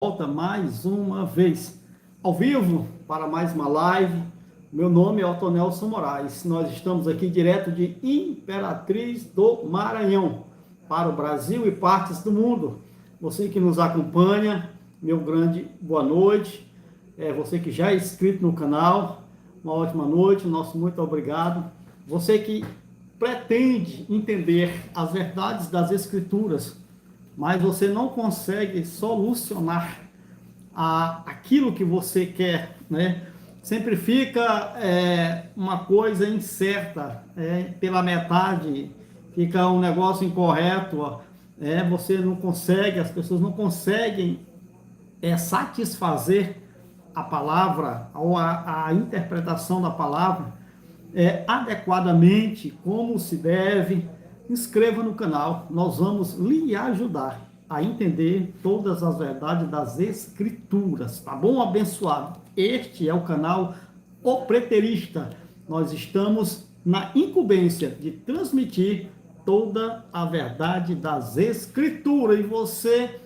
Volta mais uma vez, ao vivo, para mais uma live. Meu nome é Otonelson Moraes. Nós estamos aqui direto de Imperatriz do Maranhão, para o Brasil e partes do mundo. Você que nos acompanha, meu grande boa noite. Você que já é inscrito no canal, uma ótima noite, nosso muito obrigado. Você que pretende entender as verdades das Escrituras, mas você não consegue solucionar aquilo que você quer, né? Sempre fica uma coisa incerta, pela metade, fica um negócio incorreto, você não consegue, as pessoas não conseguem satisfazer a palavra ou a interpretação da palavra adequadamente, como se deve. Inscreva no canal, nós vamos lhe ajudar a entender todas as verdades das Escrituras, tá bom, abençoado? Este é o canal O Preterista. Nós estamos na incumbência de transmitir toda a verdade das Escrituras, e você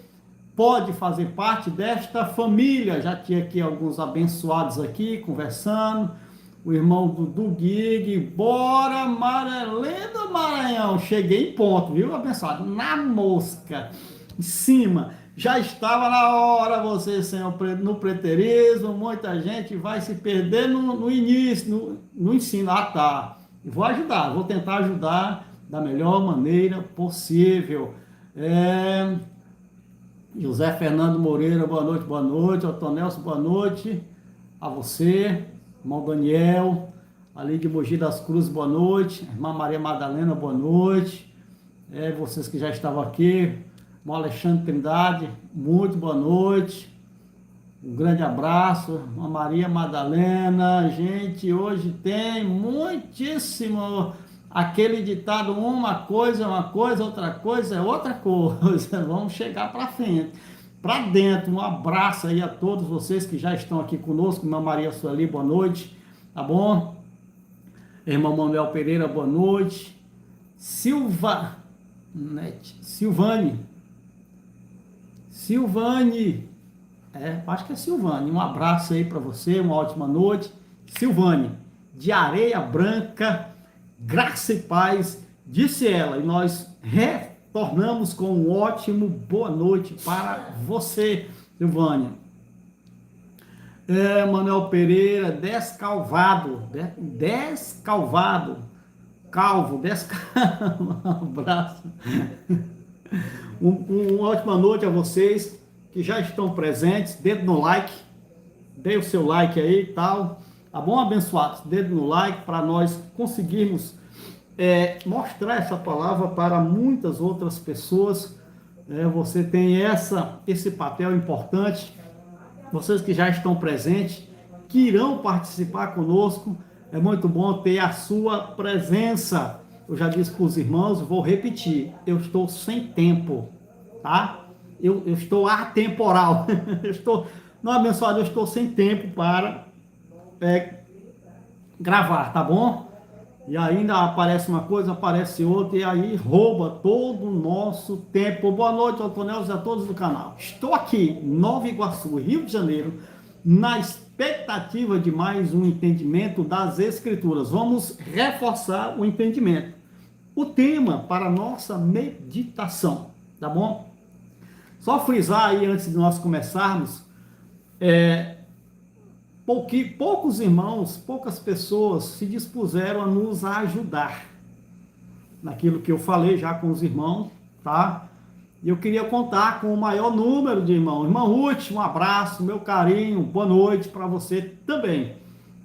pode fazer parte desta família. Já tinha aqui alguns abençoados aqui conversando. O irmão do Gig, bora Marelê do Maranhão, cheguei em ponto, viu, abençoado? Na mosca, em cima, já estava na hora, você no preterismo, muita gente vai se perder no início, no ensino. Ah, tá, vou ajudar, vou tentar ajudar da melhor maneira possível. José Fernando Moreira, boa noite, Otonelson, boa noite a você. Irmão Daniel, ali de Mogi das Cruzes, boa noite. Irmã Maria Madalena, boa noite. Vocês que já estavam aqui. Irmão Alexandre Trindade, muito boa noite. Um grande abraço. Irmã Maria Madalena. Gente, hoje tem muitíssimo aquele ditado: uma coisa é uma coisa, outra coisa é outra coisa. Vamos chegar para frente. Para dentro, um abraço aí a todos vocês que já estão aqui conosco. Irmã Maria Sueli, boa noite, tá bom? Irmão Manuel Pereira, boa noite. Silvane, acho que é Silvane, um abraço aí para você, uma ótima noite. Silvane, de Areia Branca, graça e paz, disse ela, e nós retornamos com um ótimo boa noite para você, Silvânia. Manuel Pereira, descalvado, um abraço. Uma ótima noite a vocês que já estão presentes. Dedo no like, dê o seu like aí e tal, tá bom, abençoados? Dedo no like para nós conseguirmos mostrar essa palavra para muitas outras pessoas. Você tem esse papel importante. Vocês que já estão presentes, que irão participar conosco, é muito bom ter a sua presença. Eu já disse para os irmãos, vou repetir, eu estou sem tempo, tá? Eu estou atemporal. Não, abençoado, eu estou sem tempo para gravar, tá bom? E ainda aparece uma coisa, aparece outra, e aí rouba todo o nosso tempo. Boa noite, Otonelson, a todos do canal. Estou aqui, Nova Iguaçu, Rio de Janeiro, na expectativa de mais um entendimento das Escrituras. Vamos reforçar o entendimento. O tema para a nossa meditação, tá bom? Só frisar aí, antes de nós começarmos, poucos irmãos, poucas pessoas se dispuseram a nos ajudar naquilo que eu falei já com os irmãos, tá? E eu queria contar com o maior número de irmãos. Irmã Ruth, um abraço, meu carinho, boa noite para você também.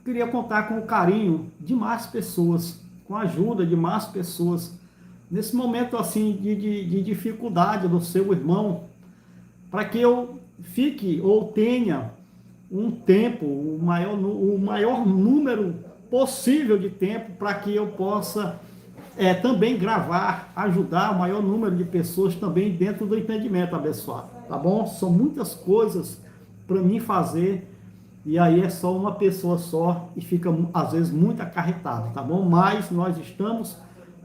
Queria contar com o carinho de mais pessoas, com a ajuda de mais pessoas, nesse momento assim de dificuldade do seu irmão, para que eu fique ou tenha um tempo, o maior número possível de tempo, para que eu possa também gravar, ajudar o maior número de pessoas também dentro do entendimento, abençoado, tá bom? São muitas coisas para mim fazer, e aí é só uma pessoa só, e fica às vezes muito acarretado, tá bom? Mas nós estamos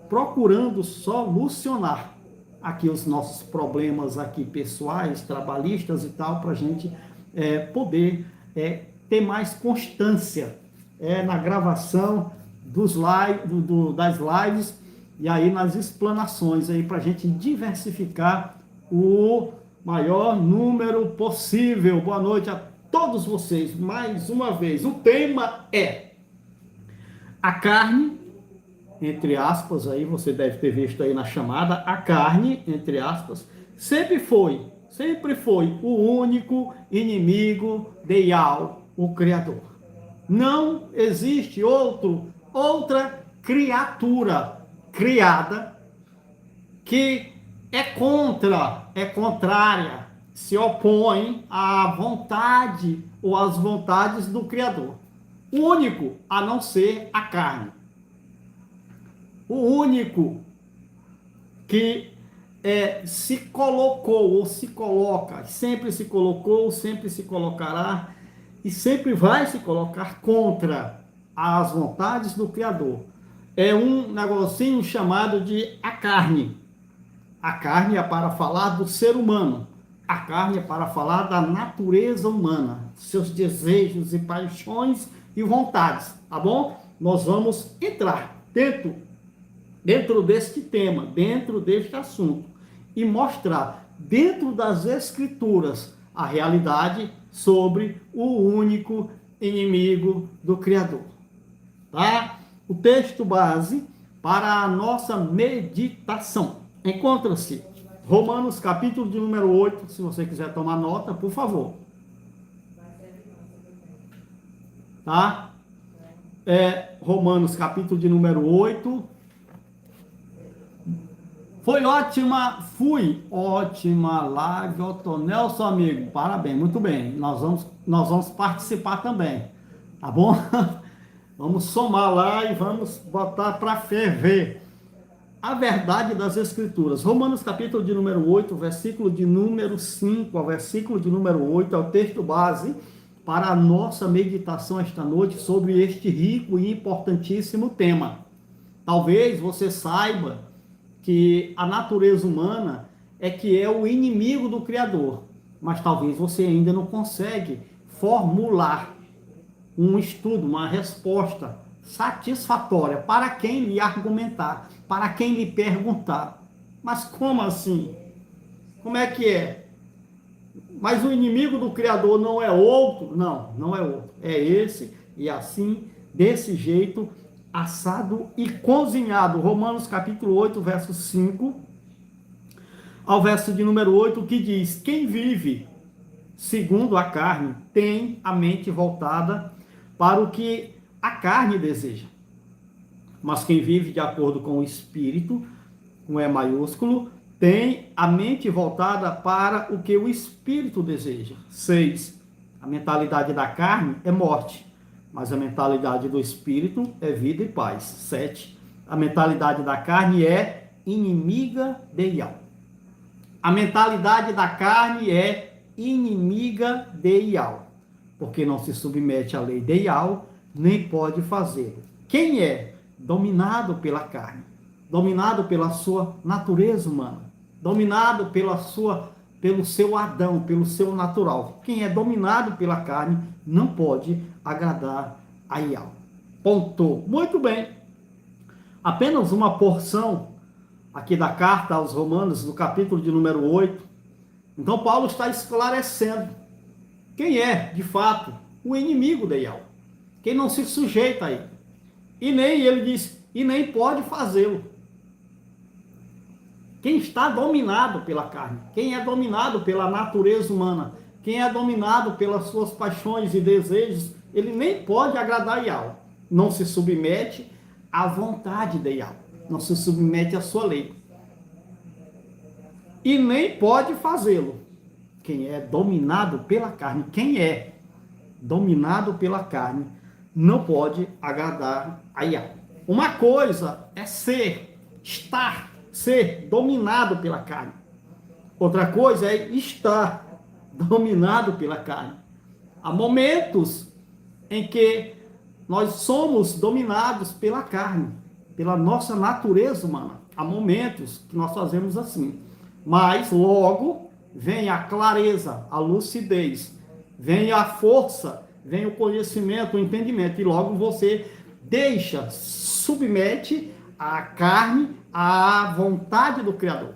procurando solucionar, aqui os nossos problemas aqui pessoais, trabalhistas e tal, para a gente poder ter mais constância na gravação das lives e aí nas explanações aí para a gente diversificar o maior número possível. Boa noite a todos vocês, mais uma vez. O tema é a carne, entre aspas, aí você deve ter visto aí na chamada, a carne, entre aspas, sempre foi o único inimigo de Yahweh, o Criador. Não existe outra criatura criada que é contrária, se opõe à vontade ou às vontades do Criador. O único a não ser a carne. O único que se colocou ou se coloca, sempre se colocou, sempre se colocará e sempre vai se colocar contra as vontades do Criador. É um negocinho chamado de a carne. A carne é para falar do ser humano. A carne é para falar da natureza humana, seus desejos e paixões e vontades, tá bom? Nós vamos entrar dentro deste tema, dentro deste assunto, e mostrar dentro das Escrituras a realidade sobre o único inimigo do Criador. Tá? O texto base para a nossa meditação encontra-se Romanos capítulo de número 8, se você quiser tomar nota, por favor. Tá? Romanos capítulo de número 8. Fui ótima live, Nelson, amigo, parabéns, muito bem, nós vamos participar também, tá bom? Vamos somar lá e vamos botar para ferver a verdade das Escrituras. Romanos capítulo de número 8, versículo de número 5 ao versículo de número 8, é o texto base para a nossa meditação esta noite sobre este rico e importantíssimo tema. Talvez você saiba que a natureza humana que é o inimigo do Criador, mas talvez você ainda não consegue formular um estudo, uma resposta satisfatória para quem lhe argumentar, para quem lhe perguntar. Mas como assim? Como é que é? Mas o inimigo do Criador não é outro? Não, não é outro. É esse, e assim, desse jeito, assado e cozinhado. Romanos capítulo 8, verso 5 ao verso de número 8, que diz: quem vive segundo a carne tem a mente voltada para o que a carne deseja. Mas quem vive de acordo com o Espírito, com E maiúsculo, tem a mente voltada para o que o Espírito deseja. 6. A mentalidade da carne é morte, mas a mentalidade do Espírito é vida e paz. 7. A mentalidade da carne é inimiga de Yahweh. A mentalidade da carne é inimiga de Yahweh, porque não se submete à lei de Yahweh, nem pode fazer. Quem é dominado pela carne, dominado pela sua natureza humana, dominado pelo seu Adão, pelo seu natural. Quem é dominado pela carne não pode agradar a Yahweh. Ponto. Muito bem. Apenas uma porção aqui da carta aos Romanos, do capítulo de número 8. Então Paulo está esclarecendo quem é, de fato, o inimigo de Yahweh. Quem não se sujeita a ele. E nem, ele diz, e nem pode fazê-lo. Quem está dominado pela carne, quem é dominado pela natureza humana, quem é dominado pelas suas paixões e desejos, ele nem pode agradar a Yahweh. Não se submete à vontade de Yahweh, não se submete à sua lei. E nem pode fazê-lo. Quem é dominado pela carne, quem é dominado pela carne, não pode agradar a Yahweh. Uma coisa é ser dominado pela carne. Outra coisa é estar dominado pela carne. Há momentos em que nós somos dominados pela carne, pela nossa natureza humana. Há momentos que nós fazemos assim. Mas logo vem a clareza, a lucidez, vem a força, vem o conhecimento, o entendimento, e logo você deixa, submete a carne à vontade do Criador.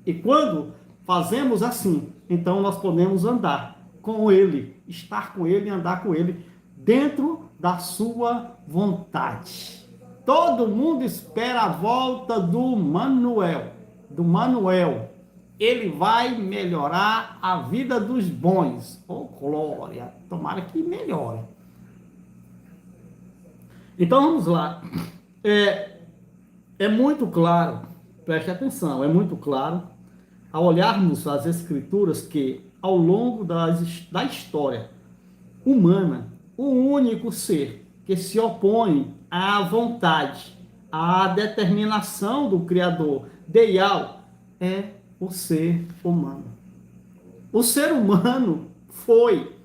E quando fazemos assim, então nós podemos andar com Ele, estar com Ele e andar com Ele dentro da sua vontade. Todo mundo espera a volta do Manuel, ele vai melhorar a vida dos bons. Oh, glória! Tomara que melhore. Então vamos lá. É muito claro, preste atenção, é muito claro, ao olharmos as Escrituras, que ao longo da história humana, o único ser que se opõe à vontade, à determinação do Criador, Deial, é o ser humano. O ser humano foi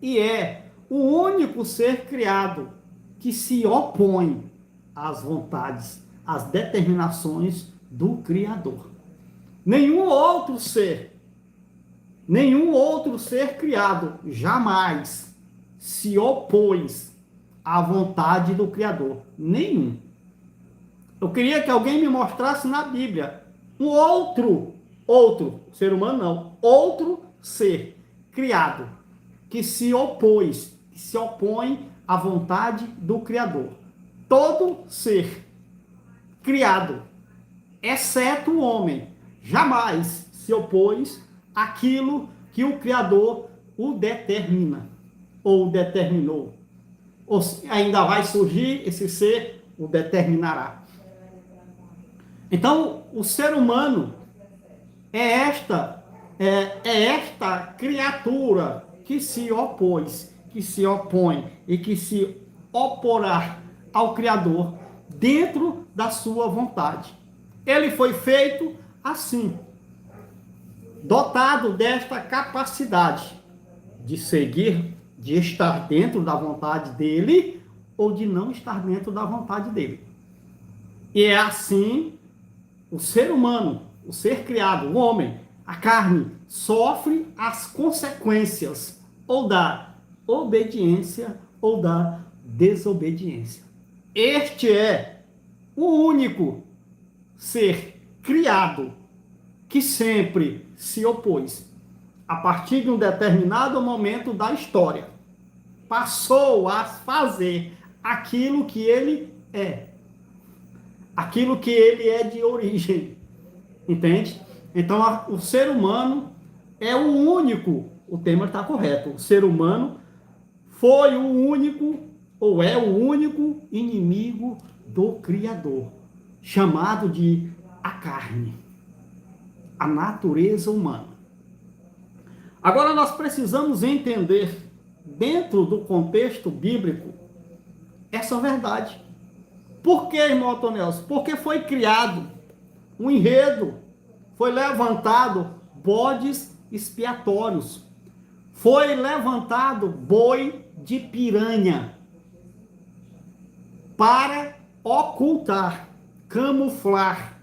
e é o único ser criado que se opõe às vontades, às determinações do Criador. Nenhum outro ser criado jamais se opôs à vontade do Criador. Nenhum. Eu queria que alguém me mostrasse na Bíblia um outro ser humano não, outro ser criado que se opôs, que se opõe à vontade do Criador. Todo ser criado, exceto o homem, jamais se opôs àquilo que o Criador o determina, ou determinou. Ou ainda vai surgir, esse ser o determinará. Então, o ser humano é esta criatura que se opôs, que se opõe e que se oporá ao Criador dentro da sua vontade. Ele foi feito assim, dotado desta capacidade de seguir, de estar dentro da vontade dele ou de não estar dentro da vontade dele. E é assim o ser humano, o ser criado, o homem, a carne, sofre as consequências ou da obediência ou da desobediência. Este é o único ser criado que sempre se opôs. A partir de um determinado momento da história, passou a fazer aquilo que ele é. Aquilo que ele é de origem. Entende? Então, o ser humano é o único, o tema está correto, o ser humano foi o único, ou é o único inimigo do Criador, chamado de a carne, a natureza humana. Agora nós precisamos entender, dentro do contexto bíblico, essa verdade. Por que, irmão Otonelson? Porque foi criado um enredo, foi levantado bodes expiatórios, foi levantado boi de piranha para ocultar, camuflar,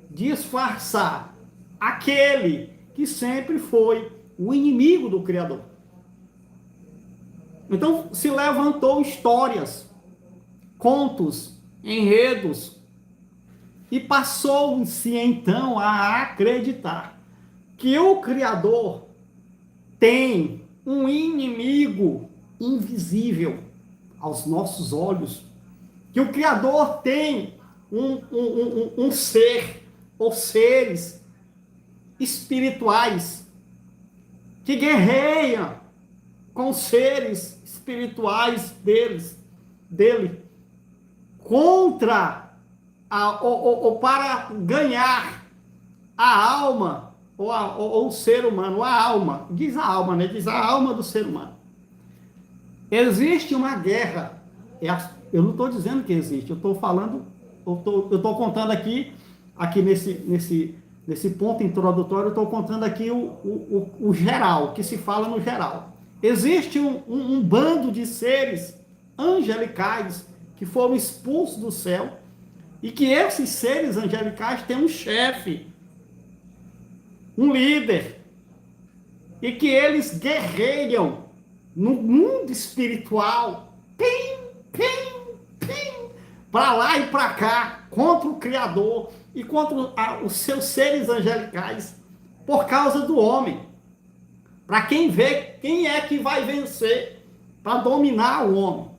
disfarçar aquele que sempre foi o inimigo do Criador. Então se levantou histórias, contos, enredos, e passou-se então a acreditar que o Criador tem um inimigo invisível aos nossos olhos, que o Criador tem um ser ou seres espirituais que guerreiam com seres espirituais dele contra ou para ganhar a alma ou o ser humano, a alma, diz a alma, né? Diz a alma do ser humano. Existe uma guerra. Eu não estou dizendo que existe, eu estou falando, eu estou contando aqui nesse ponto introdutório, eu estou contando aqui o geral, que se fala no geral. Existe um bando de seres angelicais que foram expulsos do céu, e que esses seres angelicais têm um chefe. um líder, e que eles guerreiam no mundo espiritual, para lá e para cá, contra o Criador e contra os seus seres angelicais, por causa do homem. Para quem vê quem é que vai vencer para dominar o homem.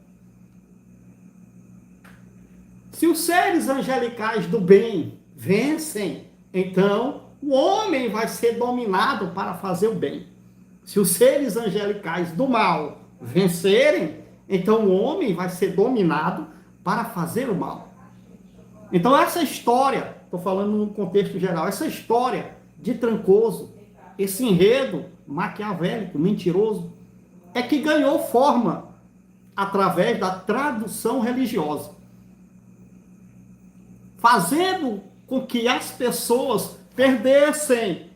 Se os seres angelicais do bem vencem, então o homem vai ser dominado para fazer o bem. Se os seres angelicais do mal vencerem, então o homem vai ser dominado para fazer o mal. Então essa história, estou falando no contexto geral, essa história de Trancoso, esse enredo maquiavélico, mentiroso, é que ganhou forma através da tradução religiosa, fazendo com que as pessoas perdessem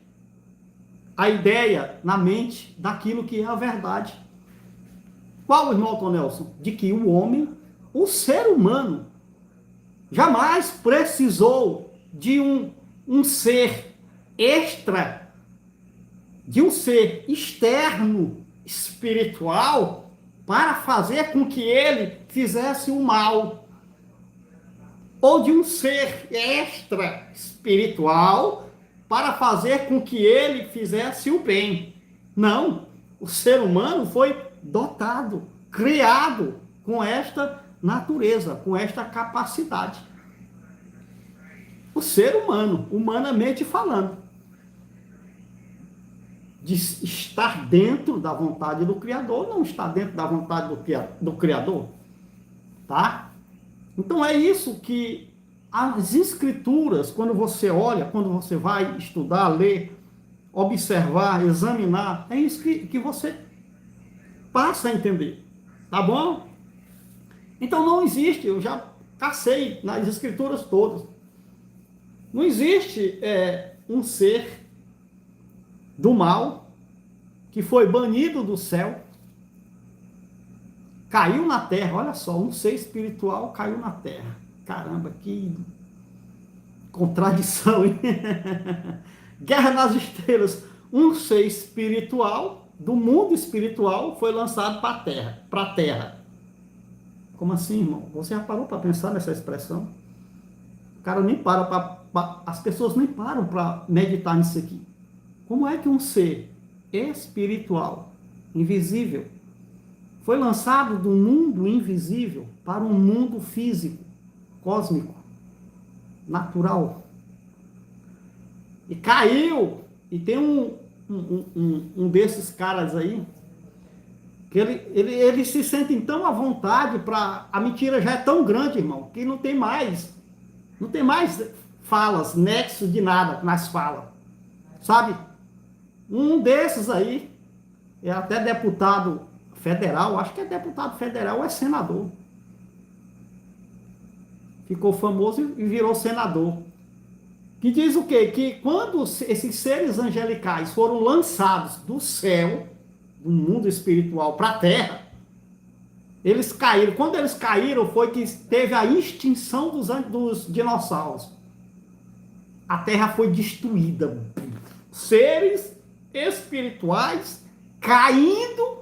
a ideia na mente daquilo que é a verdade. Qual, irmão Tom Nelson? De que o homem, o ser humano, jamais precisou de um ser extra, de um ser externo, espiritual, para fazer com que ele fizesse o mal. Ou de um ser extra espiritual para fazer com que ele fizesse o bem. Não, o ser humano foi dotado, criado com esta natureza, com esta capacidade. O ser humano, humanamente falando, de estar dentro da vontade do Criador, não está dentro da vontade do Criador, tá? Então é isso que as escrituras, quando você olha, quando você vai estudar, ler, observar, examinar, é isso que você passa a entender, tá bom? Então não existe, eu já cacei nas escrituras todas, não existe um ser do mal que foi banido do céu, caiu na terra, olha só, um ser espiritual caiu na terra. Caramba, que contradição, hein? Guerra nas Estrelas, um ser espiritual, do mundo espiritual, foi lançado para a terra. Como assim, irmão? Você já parou para pensar nessa expressão? O cara nem para, as pessoas nem param para meditar nisso aqui. Como é que um ser espiritual, invisível, foi lançado do mundo invisível para um mundo físico, cósmico, natural? E caiu, e tem um desses caras aí, que ele se sente tão à vontade para... A mentira já é tão grande, irmão, que não tem mais falas, nexo de nada nas falas, sabe? Um desses aí, é até deputado federal, acho que é deputado federal ou é senador. Ficou famoso e virou senador. Que diz o quê? Que quando esses seres angelicais foram lançados do céu, do mundo espiritual, para a terra, eles caíram. Quando eles caíram, foi que teve a extinção dos dinossauros. A terra foi destruída. Seres espirituais caindo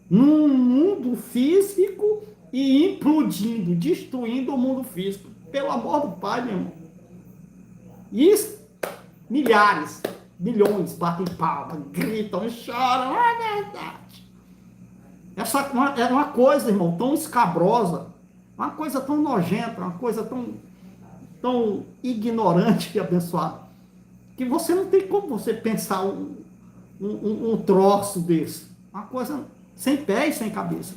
num mundo físico e implodindo, destruindo o mundo físico. Pelo amor do Pai, meu irmão. E milhares, milhões batem palma, gritam, choram, não é verdade. Essa é uma coisa, irmão, tão escabrosa, uma coisa tão nojenta, uma coisa tão ignorante e abençoada, que você não tem como você pensar um troço desse. Uma coisa sem pé e sem cabeça,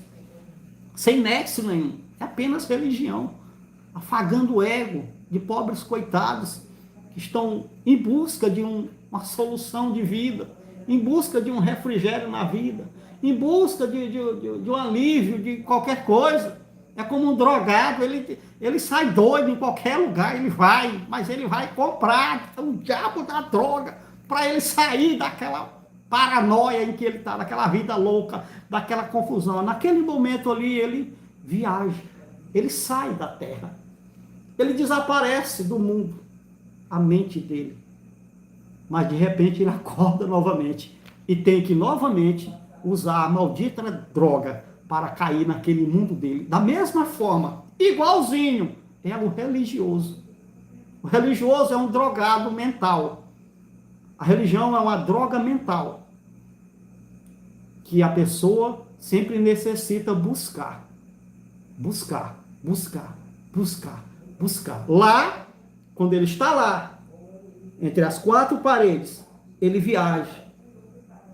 sem nexo nenhum. É apenas religião, afagando o ego de pobres coitados que estão em busca de uma solução de vida, em busca de um refrigério na vida, em busca de um alívio de qualquer coisa. É como um drogado, ele sai doido em qualquer lugar, ele vai, mas ele vai comprar o diabo da droga para ele sair daquela paranoia em que ele está, daquela vida louca, daquela confusão. Naquele momento ali, ele viaja, ele sai da terra, ele desaparece do mundo, a mente dele. mas de repente ele acorda novamente e tem que novamente usar a maldita droga para cair naquele mundo dele. Da mesma forma, igualzinho, é o religioso. O religioso é um drogado mental. A religião é uma droga mental que a pessoa sempre necessita buscar. Buscar, buscar, buscar, buscar. Lá, quando ele está lá, entre as quatro paredes, ele viaja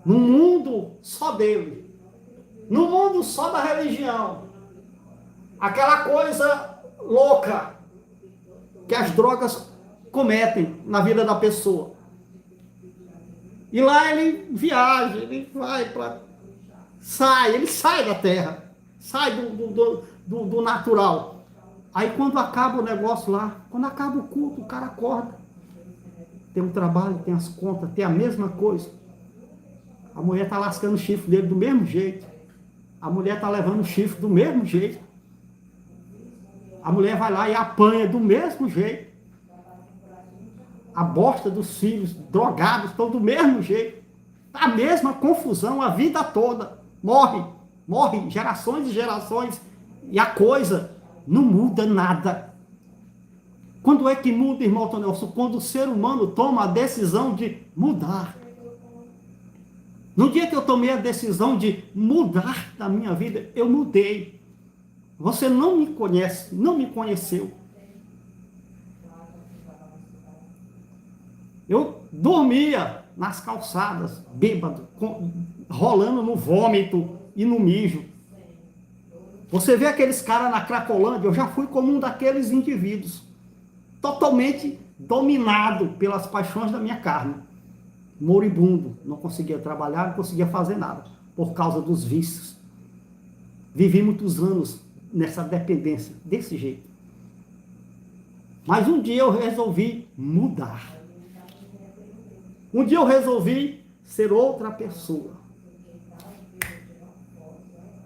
num mundo só dele, num mundo só da religião, aquela coisa louca que as drogas cometem na vida da pessoa. E lá ele viaja, ele vai para... ele sai da terra, sai do natural. Aí quando acaba o negócio lá, quando acaba o culto, o cara acorda. Tem um trabalho, tem as contas, tem a mesma coisa. A mulher está lascando o chifre dele do mesmo jeito. A mulher está levando o chifre do mesmo jeito. A mulher vai lá e apanha do mesmo jeito. A bosta dos filhos, drogados, estão do mesmo jeito. A mesma confusão a vida toda. Morre gerações e gerações. E a coisa não muda nada. Quando é que muda, irmão Tonelson? Quando o ser humano toma a decisão de mudar. No dia que eu tomei a decisão de mudar da minha vida, eu mudei. Você não me conhece, não me conheceu. Eu dormia nas calçadas, bêbado, rolando no vômito e no mijo. Você vê aqueles caras na Cracolândia, eu já fui como um daqueles indivíduos, totalmente dominado pelas paixões da minha carne. Moribundo, não conseguia trabalhar, não conseguia fazer nada, por causa dos vícios. Vivi muitos anos nessa dependência, desse jeito. Mas um dia eu resolvi mudar. Um dia eu resolvi ser outra pessoa.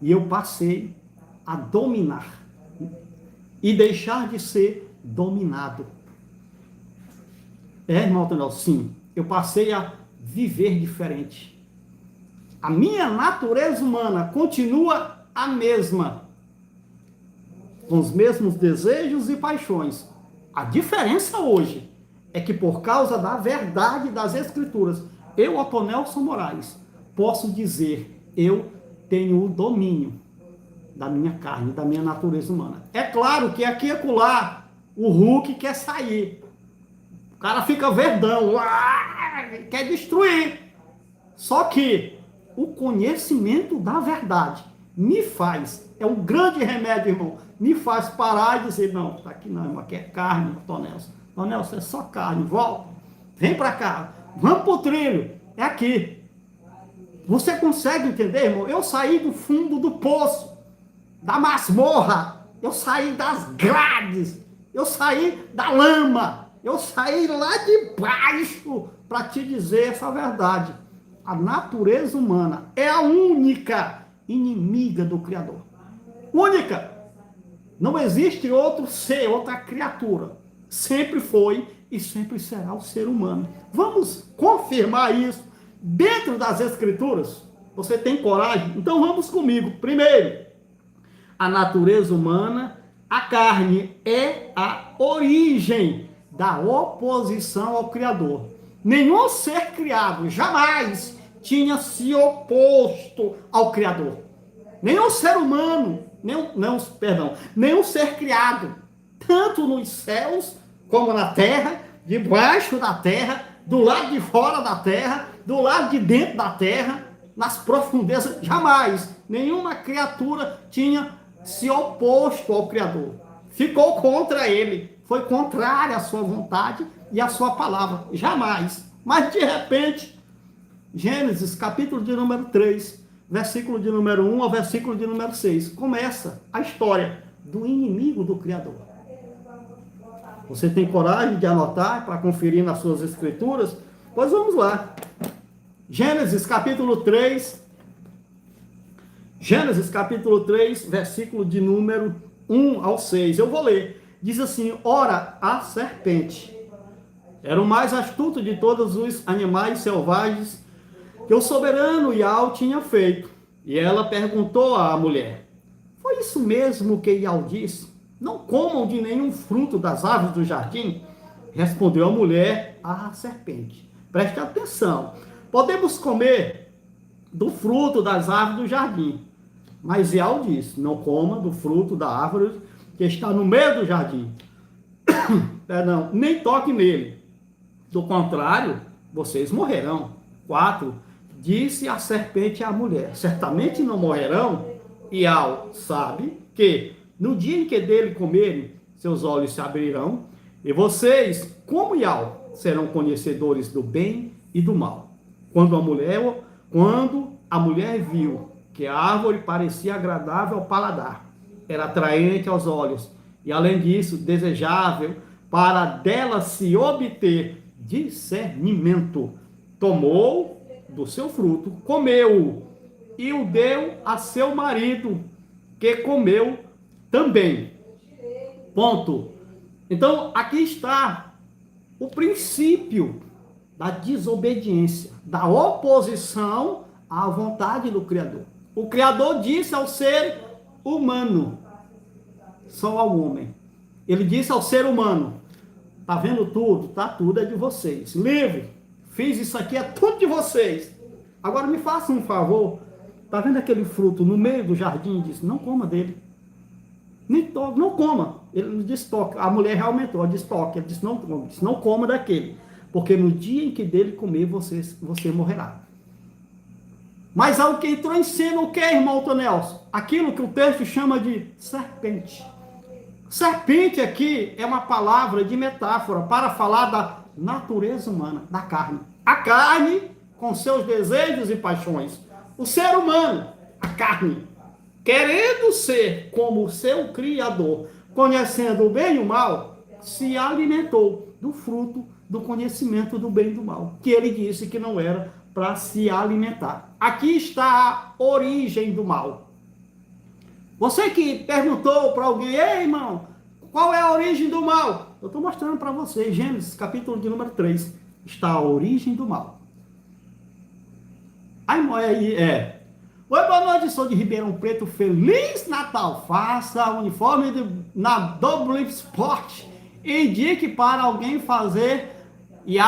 E eu passei a dominar. E deixar de ser dominado. Irmão Tonel, sim. Eu passei a viver diferente. A minha natureza humana continua a mesma. Com os mesmos desejos e paixões. A diferença hoje é que por causa da verdade das Escrituras, eu, Otonelson Moraes, posso dizer, eu tenho o domínio da minha carne, da minha natureza humana. É claro que aqui e acolá, o Hulk quer sair. O cara fica verdão, quer destruir. Só que o conhecimento da verdade me faz, é um grande remédio, irmão, me faz parar e dizer, não, tá aqui não, irmão, aqui é carne, Tonelson. Tonelson, é só carne, volta, vem para cá, vamos pro trilho, é aqui. Você consegue entender, irmão? Eu saí do fundo do poço, da masmorra, eu saí das grades, eu saí da lama, eu saí lá de baixo para te dizer essa verdade. A natureza humana é a única inimiga do Criador. Única. Não existe outro ser, outra criatura. Sempre foi e sempre será o ser humano. Vamos confirmar isso dentro das Escrituras? Você tem coragem? Então vamos comigo. Primeiro, a natureza humana, a carne é a origem da oposição ao Criador. Nenhum ser criado jamais tinha se oposto ao Criador. Nenhum ser humano, nenhum ser criado, tanto nos céus como na terra, debaixo da terra, do lado de fora da terra, do lado de dentro da terra, nas profundezas, jamais nenhuma criatura tinha se oposto ao Criador. Ficou contra ele, foi contrária à sua vontade e à sua palavra, jamais. Mas de repente, Gênesis, capítulo de número 3, versículo de número 1 ao versículo de número 6, começa a história do inimigo do Criador. Você tem coragem de anotar para conferir nas suas escrituras? Pois vamos lá. Gênesis capítulo 3, versículo de número 1 ao 6. Eu vou ler. Diz assim: ora, a serpente Era o mais astuto de todos os animais selvagens que o soberano Iau tinha feito. E ela perguntou à mulher: foi isso mesmo que Iau disse? Não comam de nenhum fruto das árvores do jardim? Respondeu a mulher à serpente: preste atenção, podemos comer do fruto das árvores do jardim. Mas Iau disse: não coma do fruto da árvore que está no meio do jardim. Perdão, nem toque nele. Do contrário, vocês morrerão. 4. Disse a serpente à mulher: certamente não morrerão. Iau sabe que no dia em que dele comerem, seus olhos se abrirão, e vocês, como Iau, serão conhecedores do bem e do mal. Quando a mulher viu que a árvore parecia agradável ao paladar, era atraente aos olhos, e além disso, desejável para dela se obter discernimento, tomou do seu fruto, comeu-o e o deu a seu marido, que comeu também. Ponto. Então, aqui está o princípio da desobediência, da oposição à vontade do Criador. O Criador disse ao ser humano, só ao homem. Ele disse ao ser humano: tá vendo tudo? Tá, tudo é de vocês. Livre. Fiz isso aqui, é tudo de vocês. Agora me faça um favor. Tá vendo aquele fruto no meio do jardim? Disse: não coma dele. Nem toque, não coma. Ele não disse toque. A mulher realmente disse toque. Ele disse: não coma daquele. Porque no dia em que dele comer, você morrerá. Mas algo que entrou em cena, o que, irmão Tonelson? Aquilo que o texto chama de serpente. Serpente aqui é uma palavra de metáfora para falar da natureza humana, da carne. A carne com seus desejos e paixões. O ser humano, a carne, querendo ser como o seu Criador, conhecendo o bem e o mal, se alimentou do fruto do conhecimento do bem e do mal, que ele disse que não era para se alimentar. Aqui está a origem do mal. Você que perguntou para alguém: ei, irmão, qual é a origem do mal? Eu estou mostrando para você, Gênesis, capítulo de número 3, está a origem do mal. Aí oi, boa noite, sou de Ribeirão Preto, Feliz Natal, faça uniforme na Double Sport, indique para alguém fazer e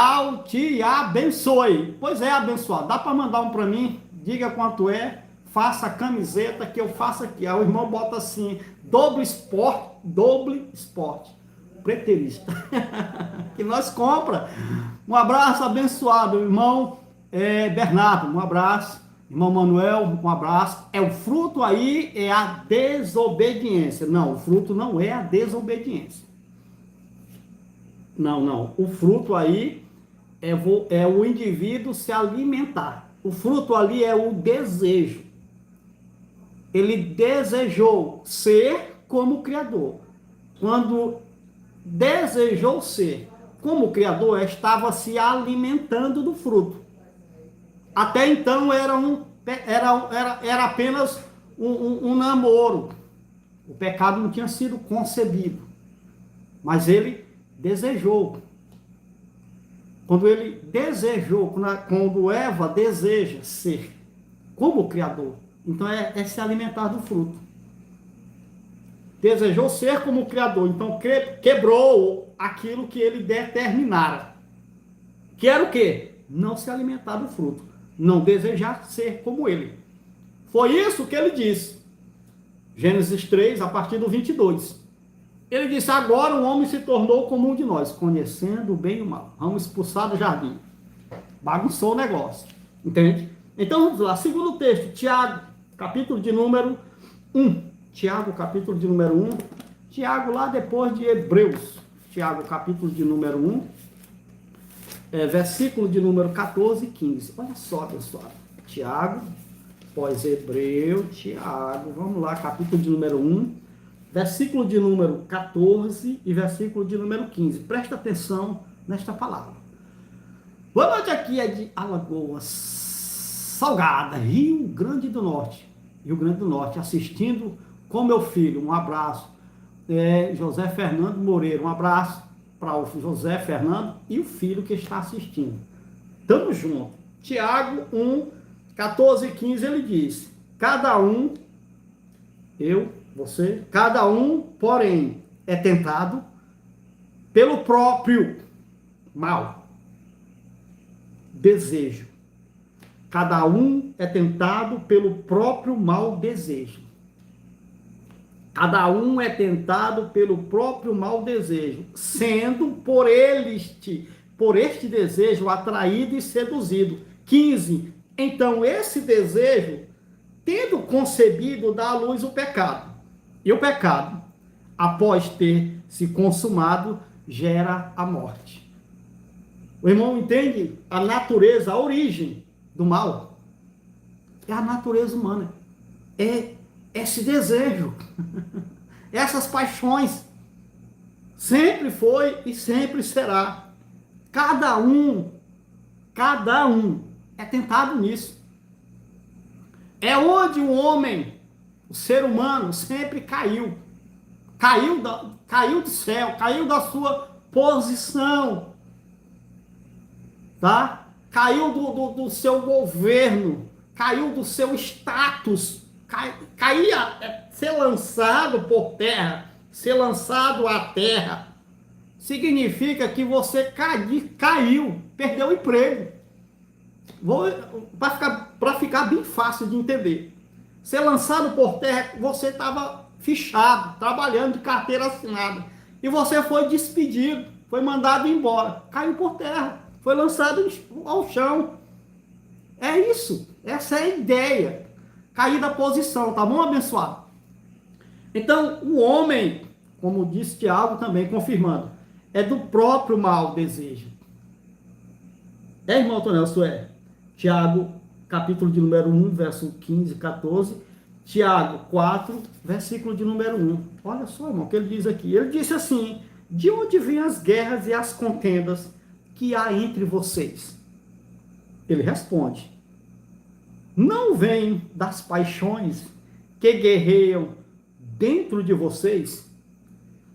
te abençoe. Pois é, abençoado, dá para mandar um para mim, diga quanto é, faça a camiseta que eu faço aqui. Aí o irmão bota assim: Double Sport, preterista, que nós compra. Um abraço abençoado, irmão Bernardo, um abraço. Irmão Manuel, um abraço. O fruto aí é a desobediência. Não, o fruto não é a desobediência. Não. O fruto aí é o indivíduo se alimentar. O fruto ali é o desejo. Ele desejou ser como o Criador. Quando desejou ser como o Criador, estava se alimentando do fruto. Até então era apenas um namoro. O pecado não tinha sido concebido. Mas ele desejou. Quando ele desejou, quando Eva deseja ser como o Criador, então é se alimentar do fruto. Desejou ser como o Criador, então quebrou aquilo que ele determinara. Que era o quê? Não se alimentar do fruto. Não desejar ser como ele. Foi isso que ele disse. Gênesis 3, a partir do 22. Ele disse: agora o homem se tornou como um de nós, conhecendo o bem e o mal. Vamos expulsar do jardim. Bagunçou o negócio. Entende? Então vamos lá. Segundo texto, Tiago, capítulo de número 1. Tiago, capítulo de número 1. Tiago, lá depois de Hebreus. Tiago, capítulo de número 1. Versículo de número 14 e 15. Olha só, pessoal. Tiago, pós Hebreu, Tiago. Vamos lá, capítulo de número 1. Versículo de número 14 e versículo de número 15. Presta atenção nesta palavra. Boa noite, aqui é de Alagoas Salgada, Rio Grande do Norte. Rio Grande do Norte, assistindo com meu filho. Um abraço. José Fernando Moreira, um abraço. para o José Fernando e o filho que está assistindo. Tamo junto. Tiago 1, 14 e 15, ele diz: cada um, eu, você, cada um, porém, é tentado pelo próprio mal desejo. Cada um é tentado pelo próprio mal desejo. Cada um é tentado pelo próprio mal desejo, sendo por este desejo atraído e seduzido. 15. Então esse desejo, tendo concebido, dá à luz o pecado. E o pecado, após ter se consumado, gera a morte. O irmão entende a natureza, a origem do mal? É a natureza humana. É esse desejo. Essas paixões. Sempre foi e sempre será. Cada um é tentado nisso. É onde o homem, o ser humano, sempre caiu. Caiu do céu, caiu da sua posição. Tá? Caiu do seu governo, caiu do seu status, ser lançado por terra, ser lançado à terra, significa que você caiu, perdeu o emprego. Para ficar bem fácil de entender. Ser lançado por terra, você estava fichado, trabalhando de carteira assinada, e você foi despedido, foi mandado embora, caiu por terra. Foi lançado ao chão. É isso. Essa é a ideia. Cair da posição, tá bom, abençoado? Então, o homem, como disse Tiago também, confirmando, é do próprio mau desejo. É, irmão Tonelso, é. Tiago, capítulo de número 1, verso 15 e 14. Tiago 4, versículo de número 1. Olha só, irmão, o que ele diz aqui. Ele disse assim: de onde vêm as guerras e as contendas que há entre vocês? Ele responde: não vem das paixões que guerreiam dentro de vocês?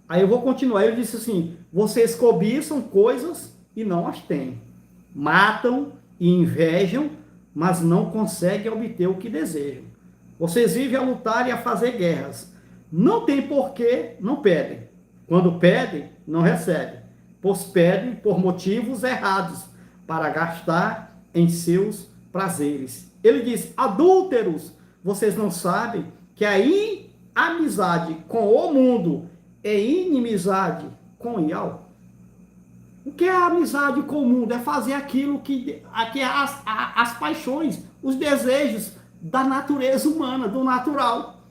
Aí eu vou continuar. Ele disse assim: vocês cobiçam coisas e não as têm, matam e invejam, mas não conseguem obter o que desejam. Vocês vivem a lutar e a fazer guerras. Não tem porquê, não pedem. Quando pedem, não recebem, pois pedem por motivos errados, para gastar em seus prazeres. Ele diz: adúlteros, vocês não sabem que a amizade com o mundo é inimizade com Yahweh? O que é a amizade com o mundo? É fazer aquilo que as paixões, os desejos da natureza humana, do natural.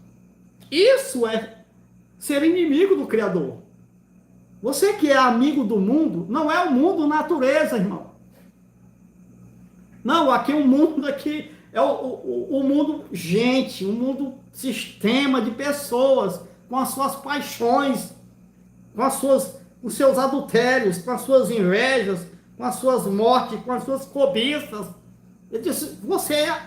Isso é ser inimigo do Criador. Você que é amigo do mundo, não é o mundo natureza, irmão. Não, aqui o mundo aqui é o mundo gente, o mundo sistema de pessoas, com as suas paixões, com os seus adultérios, com as suas invejas, com as suas mortes, com as suas cobiças. Ele disse: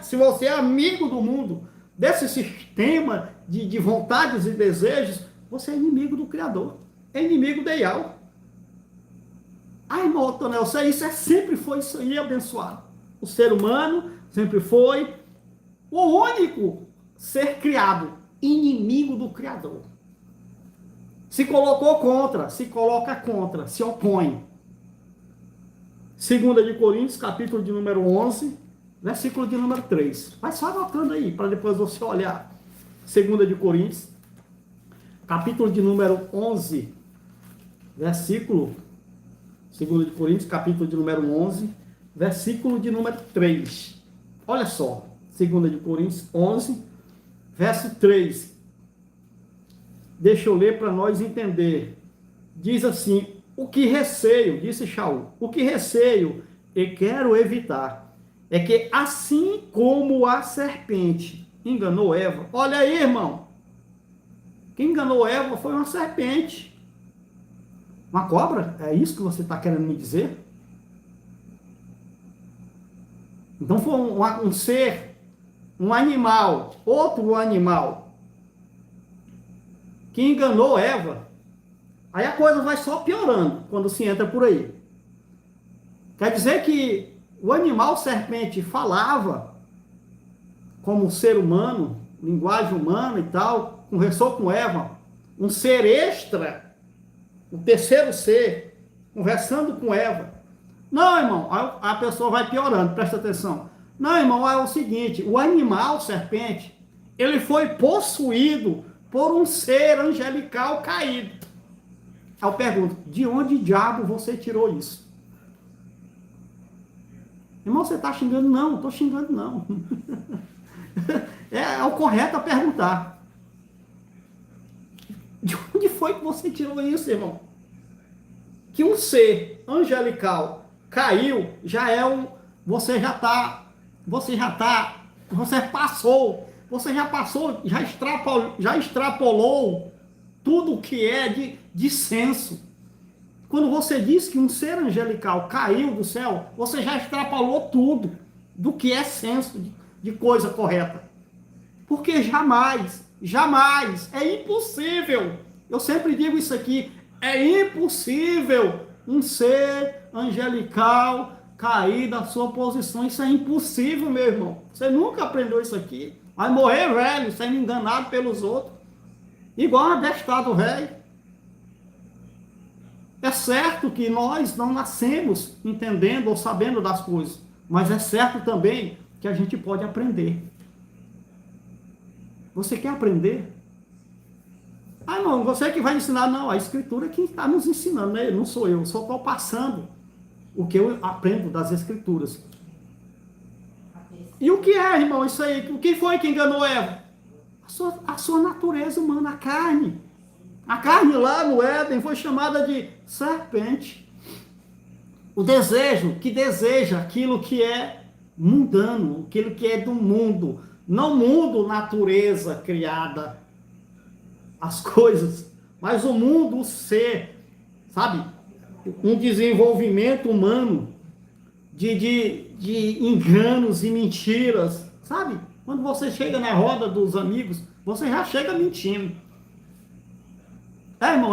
se você é amigo do mundo, desse sistema de vontades e desejos, você é inimigo do Criador, é inimigo de Yahweh. Ai, irmão Tonel, sempre foi isso aí, abençoado. O ser humano sempre foi o único ser criado inimigo do Criador. Se colocou contra, se coloca contra, se opõe. 2 de Coríntios, capítulo de número 11, versículo de número 3. Vai só anotando aí, para depois você olhar. 2 de Coríntios, capítulo de número 11, versículo... 2 de Coríntios, capítulo de número 11, versículo de número 3. Olha só, 2 de Coríntios 11, verso 3. Deixa eu ler para nós entender. Diz assim: o que receio, disse Shaul, o que receio e quero evitar é que, assim como a serpente enganou Eva, olha aí, irmão, quem enganou Eva foi uma serpente. Uma cobra? É isso que você está querendo me dizer? Então foi um ser, um animal, outro animal, que enganou Eva. Aí a coisa vai só piorando quando se entra por aí. Quer dizer que o animal serpente falava como ser humano, linguagem humana e tal, conversou com Eva, um ser extra, o terceiro ser, conversando com Eva. Não, irmão, a pessoa vai piorando, presta atenção. Não, irmão, é o seguinte, o animal serpente, ele foi possuído por um ser angelical caído. Aí eu pergunto, de onde diabo você tirou isso? Irmão, você está xingando? Não, não estou xingando não. É o correto a perguntar. De onde foi que você tirou isso, irmão? Que um ser angelical caiu, já é um. Você já está. Você já está. Você passou. Você já passou, já extrapolou tudo o que é de senso. Quando você diz que um ser angelical caiu do céu, você já extrapolou tudo do que é senso de coisa correta. Porque jamais, jamais, é impossível. Eu sempre digo isso aqui, é impossível um ser angelical cair da sua posição. Isso é impossível, meu irmão. Você nunca aprendeu isso aqui. Vai morrer velho, sendo enganado pelos outros. Igual um adestado velho. É certo que nós não nascemos entendendo ou sabendo das coisas, mas é certo também que a gente pode aprender. Você quer aprender? Ah, não, você que vai ensinar. Não, a Escritura é quem está nos ensinando, né? Não sou eu, só estou passando o que eu aprendo das Escrituras. E o que é, irmão, isso aí? O que foi que enganou Eva? A sua natureza humana, a carne. A carne lá no Éden foi chamada de serpente. O desejo, que deseja aquilo que é mundano, aquilo que é do mundo. Não mundo, natureza criada, as coisas, mas o mundo, o ser, sabe? Um desenvolvimento humano de enganos e mentiras, sabe? Quando você chega na roda dos amigos, você já chega mentindo. Irmão,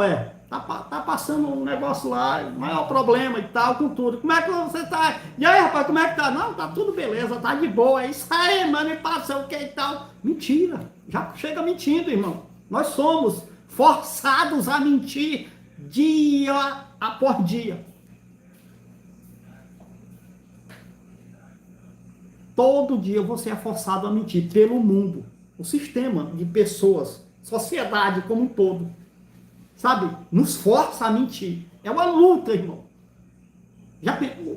tá passando um negócio lá, maior problema e tal, com tudo. Como é que você tá? E aí, rapaz, como é que tá? Não, tá tudo beleza, tá de boa. É isso aí, mano, e passa o que e tal. Mentira, já chega mentindo, irmão. Nós somos forçados a mentir dia após dia. Todo dia você é forçado a mentir pelo mundo. O sistema de pessoas, sociedade como um todo. Sabe? Nos força a mentir. É uma luta, irmão.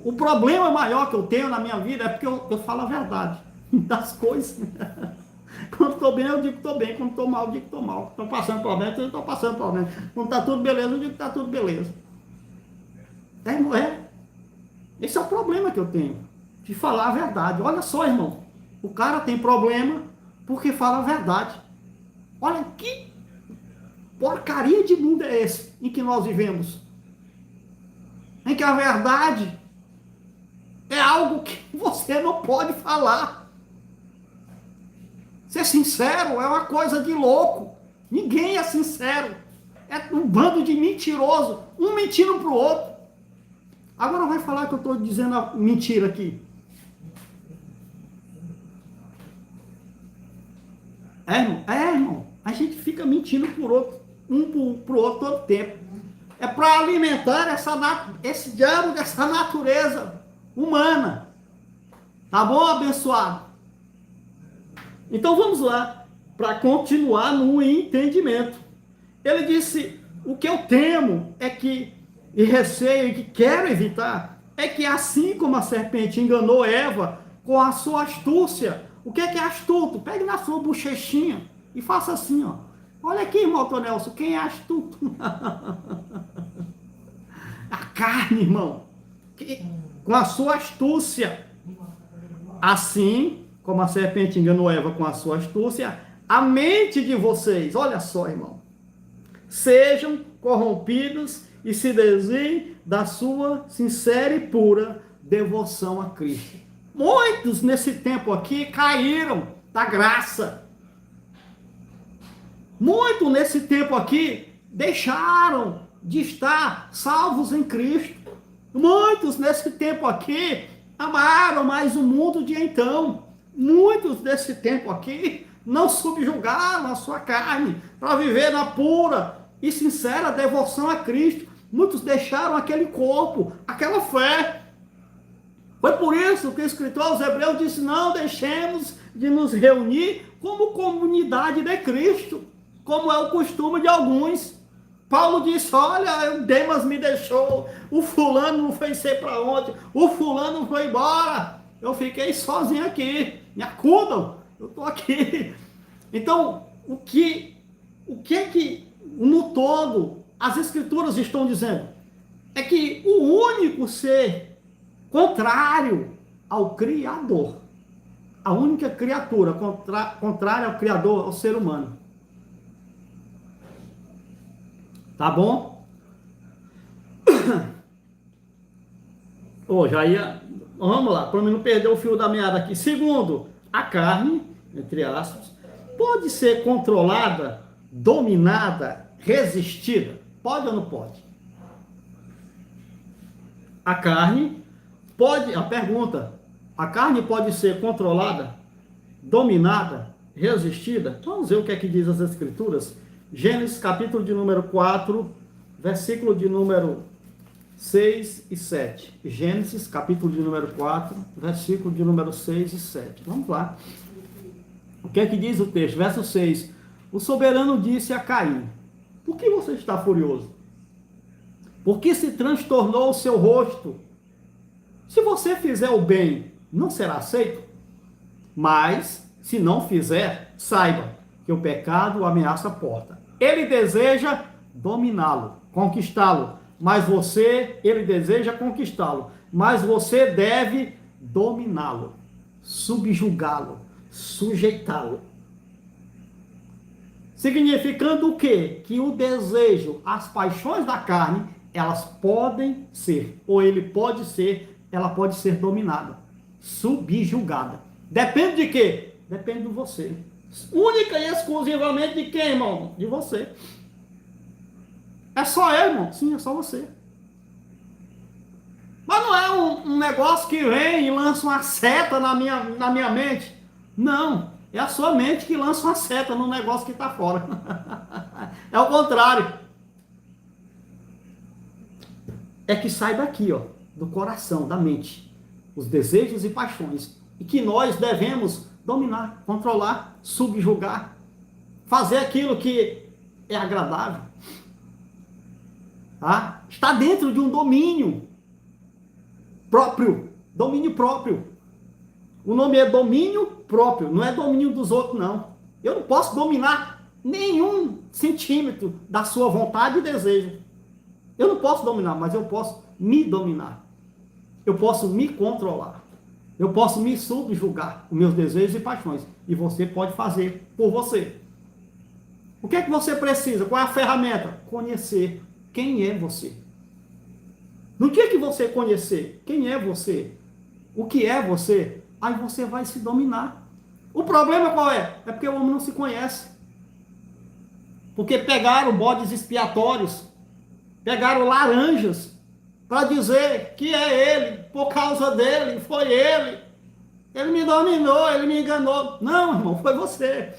O problema maior que eu tenho na minha vida é porque eu falo a verdade das coisas. Quando estou bem, eu digo que estou bem. Quando estou mal, eu digo que estou mal. Estou passando problema, eu estou passando problema. Quando está tudo beleza, eu digo que está tudo beleza. Esse é o problema que eu tenho. De falar a verdade. Olha só, irmão. O cara tem problema porque fala a verdade. Olha que porcaria de mundo é esse em que nós vivemos? Em que a verdade é algo que você não pode falar. Ser sincero é uma coisa de louco. Ninguém é sincero. É um bando de mentiroso, um mentindo para o outro. Agora vai falar que eu estou dizendo a mentira aqui. Irmão. A gente fica mentindo por outro, um para o outro todo tempo. É para alimentar esse diabo dessa natureza humana. Tá bom, abençoado? Então vamos lá, para continuar no entendimento. Ele disse, o que eu temo é que, e receio e que quero evitar, é que assim como a serpente enganou Eva com a sua astúcia. O que é astuto? Pegue na sua bochechinha e faça assim, ó. Olha aqui, irmão Tonelson, quem é astuto? A carne, irmão. Com a sua astúcia. Assim como a serpente enganou Eva com a sua astúcia, a mente de vocês, olha só, irmão, sejam corrompidos e se desviem da sua sincera e pura devoção a Cristo. Muitos nesse tempo aqui caíram da graça. Muitos nesse tempo aqui deixaram de estar salvos em Cristo. Muitos nesse tempo aqui amaram mais o mundo de então. Muitos desse tempo aqui não subjugaram a sua carne para viver na pura e sincera devoção a Cristo. Muitos deixaram aquele corpo, aquela fé. Foi por isso que o escritor aos Hebreus disse: não deixemos de nos reunir como comunidade de Cristo, como é o costume de alguns. Paulo disse: olha, o Demas me deixou, o fulano não foi sei para onde, o fulano foi embora, eu fiquei sozinho aqui, me acudam, eu estou aqui. Então, o que no todo as escrituras estão dizendo? É que o único ser contrário ao Criador, a única criatura contrária ao Criador é o ser humano. Tá bom? Já ia... Vamos lá, para mim não perder o fio da meada aqui. Segundo, a carne, entre aspas, pode ser controlada, dominada, resistida. Pode ou não pode? A carne pode... A pergunta, a carne pode ser controlada, dominada, resistida? Vamos ver o que é que diz as Escrituras. Gênesis capítulo de número 4, versículo de número 6 e 7. Gênesis capítulo de número 4, versículo de número 6 e 7. Vamos lá. O que é que diz o texto? Verso 6. O soberano disse a Caim: por que você está furioso? Por que se transtornou o seu rosto? Se você fizer o bem, não será aceito? Mas, se não fizer, saiba que o pecado ameaça a porta. Ele deseja dominá-lo, conquistá-lo, ele deseja conquistá-lo, mas você deve dominá-lo, subjugá-lo, sujeitá-lo. Significando o quê? Que o desejo, as paixões da carne, elas podem ser, ou ela pode ser dominada, subjugada. Depende de quê? Depende de você. Única e exclusivamente de quem, irmão? De você. É só eu, irmão? Sim, é só você. Mas não é um negócio que vem e lança uma seta na minha mente. Não, é a sua mente que lança uma seta no negócio que está fora. É o contrário. É que sai daqui, ó, do coração, da mente, os desejos e paixões, e que nós devemos dominar, controlar, subjugar, fazer aquilo que é agradável. Tá? Está dentro de um domínio próprio. Domínio próprio. O nome é domínio próprio, não é domínio dos outros, não. Eu não posso dominar nenhum centímetro da sua vontade e desejo. Eu não posso dominar, mas eu posso me dominar. Eu posso me controlar. Eu posso me subjugar os meus desejos e paixões. E você pode fazer por você. O que é que você precisa? Qual é a ferramenta? Conhecer quem é você. No dia que você conhecer quem é você, o que é você, aí você vai se dominar. O problema qual é? É porque o homem não se conhece. Porque pegaram bodes expiatórios, pegaram laranjas, para dizer que é ele, por causa dele, foi ele. Ele me dominou, ele me enganou. Não, irmão, foi você.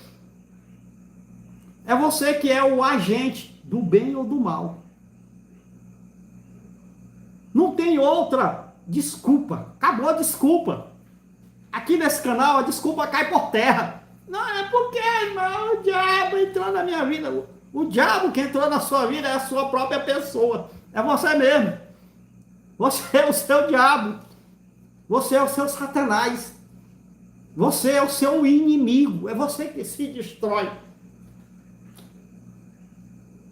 É você que é o agente do bem ou do mal. Não tem outra desculpa. Acabou a desculpa. Aqui nesse canal a desculpa cai por terra. Não, é porque, irmão, o diabo entrou na minha vida. O diabo que entrou na sua vida é a sua própria pessoa. É você mesmo. Você é o seu diabo. Você é o seu Satanás. Você é o seu inimigo. É você que se destrói.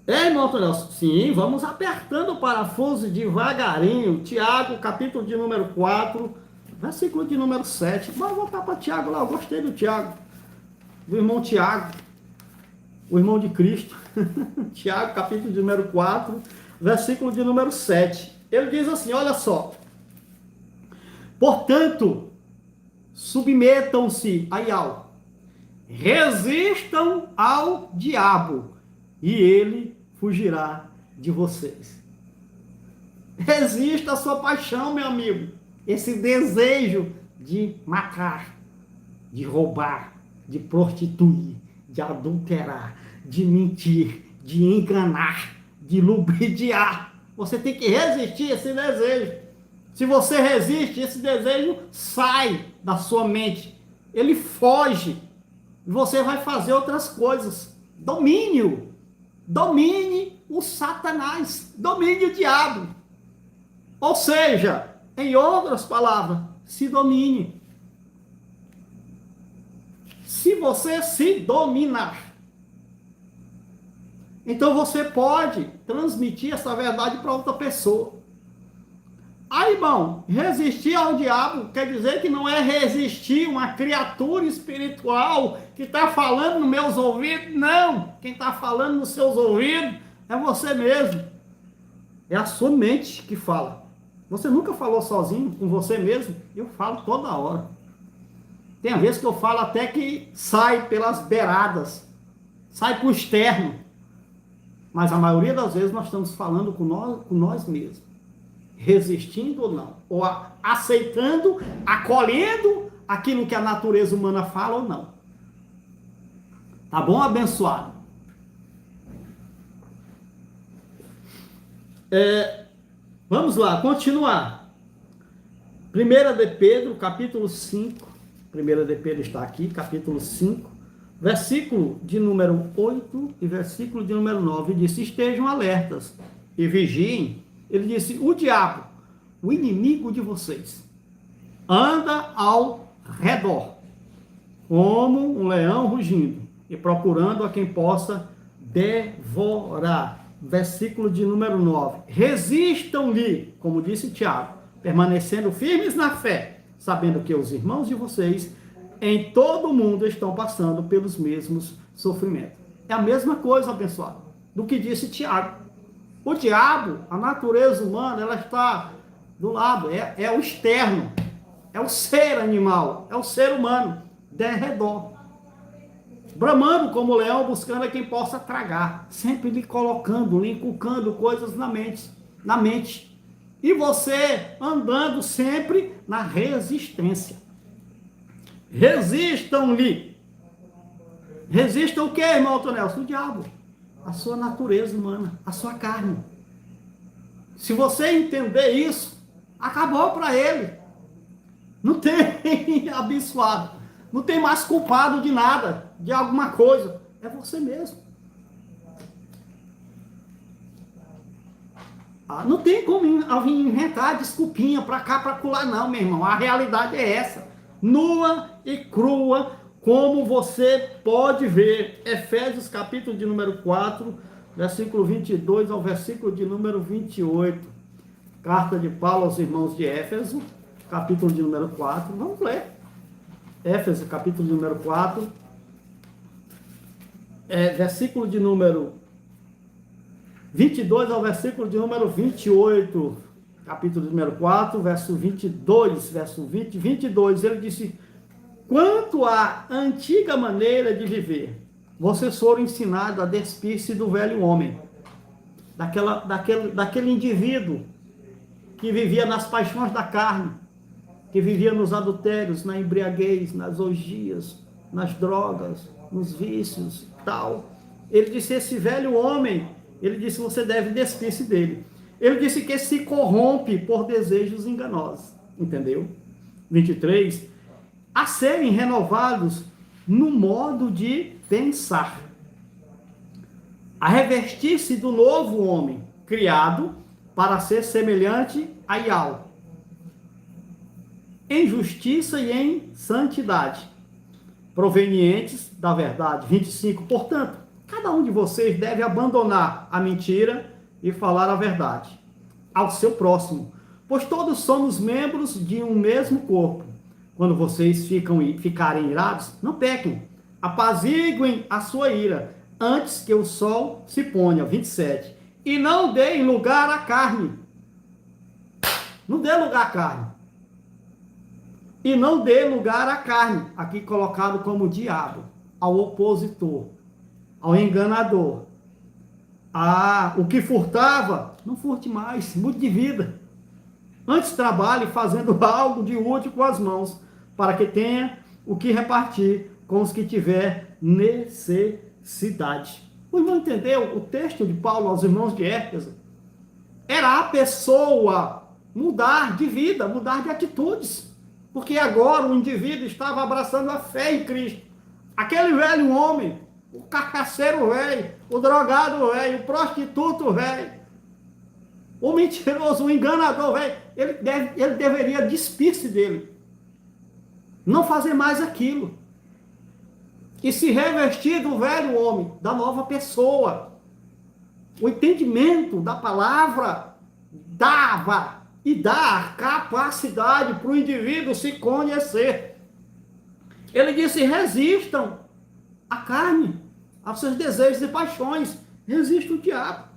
Irmão Antônio? Sim, vamos apertando o parafuso devagarinho. Tiago, capítulo de número 4, versículo de número 7. Vamos voltar para Tiago lá. Eu gostei do Tiago. Do irmão Tiago. O irmão de Cristo. Tiago, capítulo de número 4, versículo de número 7. Ele diz assim, olha só. Portanto, submetam-se resistam ao diabo, e ele fugirá de vocês. Resista à sua paixão, meu amigo. Esse desejo de matar, de roubar, de prostituir, de adulterar, de mentir, de enganar, de ludibriar. Você tem que resistir a esse desejo. Se você resiste, esse desejo sai da sua mente. Ele foge. E você vai fazer outras coisas. Domínio. Domine o Satanás. Domine o diabo. Ou seja, em outras palavras, se domine. Se você se dominar, então você pode transmitir essa verdade para outra pessoa. Aí, irmão, resistir ao diabo quer dizer que não é resistir uma criatura espiritual que está falando nos meus ouvidos. Não, quem está falando nos seus ouvidos é você mesmo. É a sua mente que fala. Você nunca falou sozinho com você mesmo? Eu falo toda hora. Tem vezes que eu falo até que sai pelas beiradas, sai para o externo. Mas a maioria das vezes nós estamos falando com nós mesmos. Resistindo ou não, ou aceitando, acolhendo aquilo que a natureza humana fala ou não. Tá bom, abençoado? Vamos lá, continuar. 1 de Pedro, capítulo 5. 1 de Pedro está aqui, capítulo 5, versículo de número 8 e versículo de número 9. Disse: estejam alertas e vigiem. Ele disse: o diabo, o inimigo de vocês, anda ao redor, como um leão rugindo, e procurando a quem possa devorar. Versículo de número 9. Resistam-lhe, como disse Tiago, permanecendo firmes na fé, sabendo que os irmãos de vocês em todo o mundo estão passando pelos mesmos sofrimentos. É a mesma coisa, abençoado, do que disse Tiago. O diabo, a natureza humana, ela está do lado, é o externo, é o ser animal, é o ser humano, de redor. Bramando como leão, buscando a quem possa tragar, sempre lhe colocando, lhe inculcando coisas na mente. E você andando sempre na resistência. Resistam-lhe. Resistam o que, irmão Altonelson? O diabo. A sua natureza humana, a sua carne. Se você entender isso, acabou para ele. Não tem abençoado. Não tem mais culpado de nada, de alguma coisa. É você mesmo. Não tem como inventar desculpinha para cá, para colar, não, meu irmão. A realidade é essa. Nua e crua, como você pode ver. Efésios, capítulo de número 4, versículo 22 ao versículo de número 28. Carta de Paulo aos irmãos de Éfeso, capítulo de número 4. Vamos ler. Éfeso, capítulo de número 4. Versículo de número 22 ao versículo de número 28. Capítulo de número 4, verso 22, verso 20, 22. Ele disse: quanto à antiga maneira de viver, vocês foram ensinados a despir-se do velho homem, daquele indivíduo que vivia nas paixões da carne, que vivia nos adultérios, na embriaguez, nas orgias, nas drogas, nos vícios, tal. Ele disse: esse velho homem, ele disse, você deve despir-se dele. Ele disse que se corrompe por desejos enganosos, entendeu? 23, a serem renovados no modo de pensar, a revestir-se do novo homem, criado para ser semelhante a Yahweh, em justiça e em santidade, provenientes da verdade. 25, portanto, cada um de vocês deve abandonar a mentira e falar a verdade ao seu próximo, pois todos somos membros de um mesmo corpo. Quando vocês ficarem irados, não pequem, apaziguem a sua ira, antes que o sol se ponha. 27, e não deem lugar à carne. Não dê lugar à carne. E não dê lugar à carne, aqui colocado como diabo, ao opositor, ao enganador, Ah, o que furtava, não furte mais, mude de vida. Antes trabalhe fazendo algo de útil com as mãos, para que tenha o que repartir com os que tiver necessidade. O irmão entendeu? O texto de Paulo aos irmãos de Éfeso era a pessoa mudar de vida, mudar de atitudes. Porque agora o indivíduo estava abraçando a fé em Cristo. Aquele velho homem, o carcaceiro velho, o drogado velho, o prostituto velho, o mentiroso, o enganador velho, ele deveria despir-se dele. Não fazer mais aquilo. E se revestir do velho homem, da nova pessoa. O entendimento da palavra dava e dá capacidade para o indivíduo se conhecer. Ele disse: resistam à carne, aos seus desejos e paixões. Resista o diabo.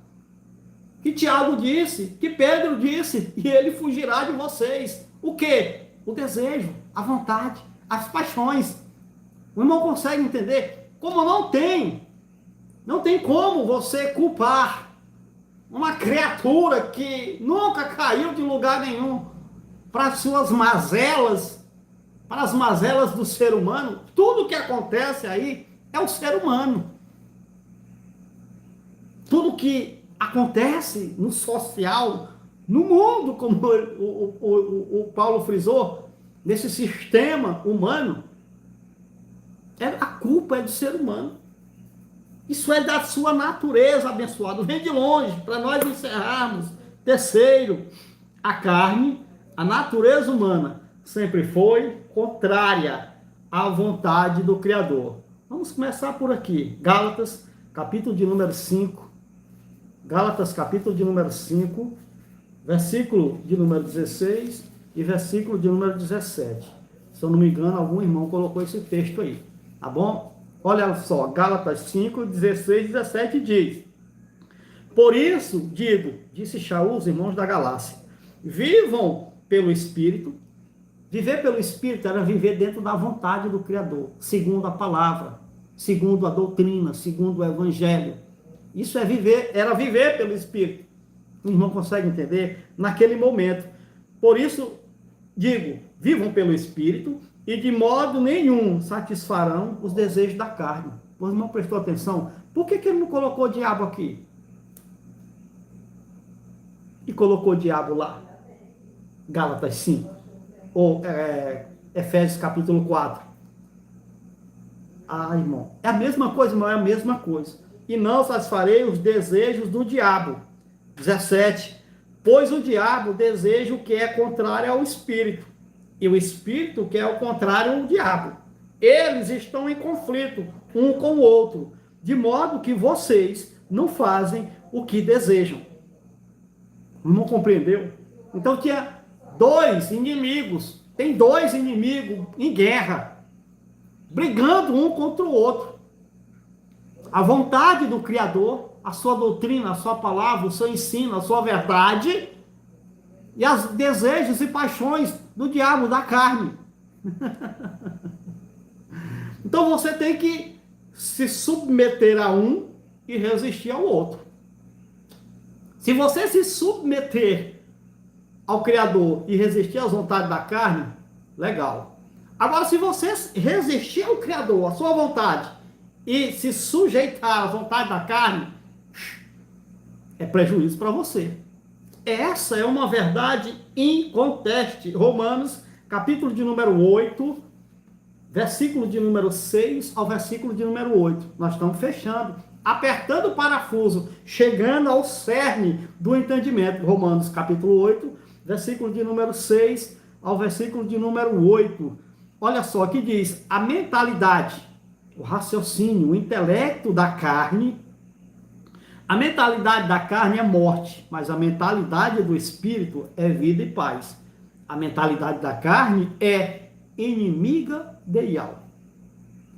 Que Tiago disse, que Pedro disse, e ele fugirá de vocês. O quê? O desejo, a vontade, as paixões. O irmão consegue entender? Como não tem como você culpar uma criatura que nunca caiu de lugar nenhum para as suas mazelas, para as mazelas do ser humano. Tudo que acontece aí é o ser humano. Tudo que acontece no social, no mundo, como o Paulo frisou, nesse sistema humano, a culpa é do ser humano. Isso é da sua natureza, abençoado. Vem de longe, para nós encerrarmos. Terceiro, a carne, a natureza humana, sempre foi contrária à vontade do Criador. Vamos começar por aqui. Gálatas, capítulo de número 5. Gálatas, capítulo de número 5, versículo de número 16 e versículo de número 17. Se eu não me engano, algum irmão colocou esse texto aí. Tá bom? Olha só, Gálatas 5, 16 e 17 diz: por isso, digo, disse Shaul, os irmãos da Galácia, vivam pelo Espírito. Viver pelo Espírito era viver dentro da vontade do Criador, segundo a palavra, segundo a doutrina, segundo o Evangelho. Isso é viver, era viver pelo Espírito. O irmão consegue entender? Naquele momento. Por isso, digo, vivam pelo Espírito e de modo nenhum satisfarão os desejos da carne. O irmão prestou atenção? Por que ele não colocou o diabo aqui? E colocou o diabo lá? Gálatas 5. Ou Efésios capítulo 4. Ah, irmão, é a mesma coisa, irmão, é a mesma coisa. E não satisfarei os desejos do diabo. 17. Pois o diabo deseja o que é contrário ao Espírito, e o Espírito que é o contrário ao diabo. Eles estão em conflito um com o outro, de modo que vocês não fazem o que desejam. Não compreendeu? Então tinha dois inimigos, tem dois inimigos em guerra, brigando um contra o outro. A vontade do Criador, a sua doutrina, a sua palavra, o seu ensino, a sua verdade, e os desejos e paixões do diabo, da carne. Então você tem que se submeter a um e resistir ao outro. Se você se submeter ao Criador e resistir às vontades da carne, legal. Agora, se você resistir ao Criador, à sua vontade, e se sujeitar à vontade da carne, é prejuízo para você. Essa é uma verdade inconteste. Romanos, capítulo de número 8, versículo de número 6 ao versículo de número 8. Nós estamos fechando, apertando o parafuso, chegando ao cerne do entendimento. Romanos, capítulo 8, versículo de número 6 ao versículo de número 8. Olha só, que diz: a mentalidade, o raciocínio, o intelecto da carne. A mentalidade da carne é morte, mas a mentalidade do espírito é vida e paz. A mentalidade da carne é inimiga de Yahweh.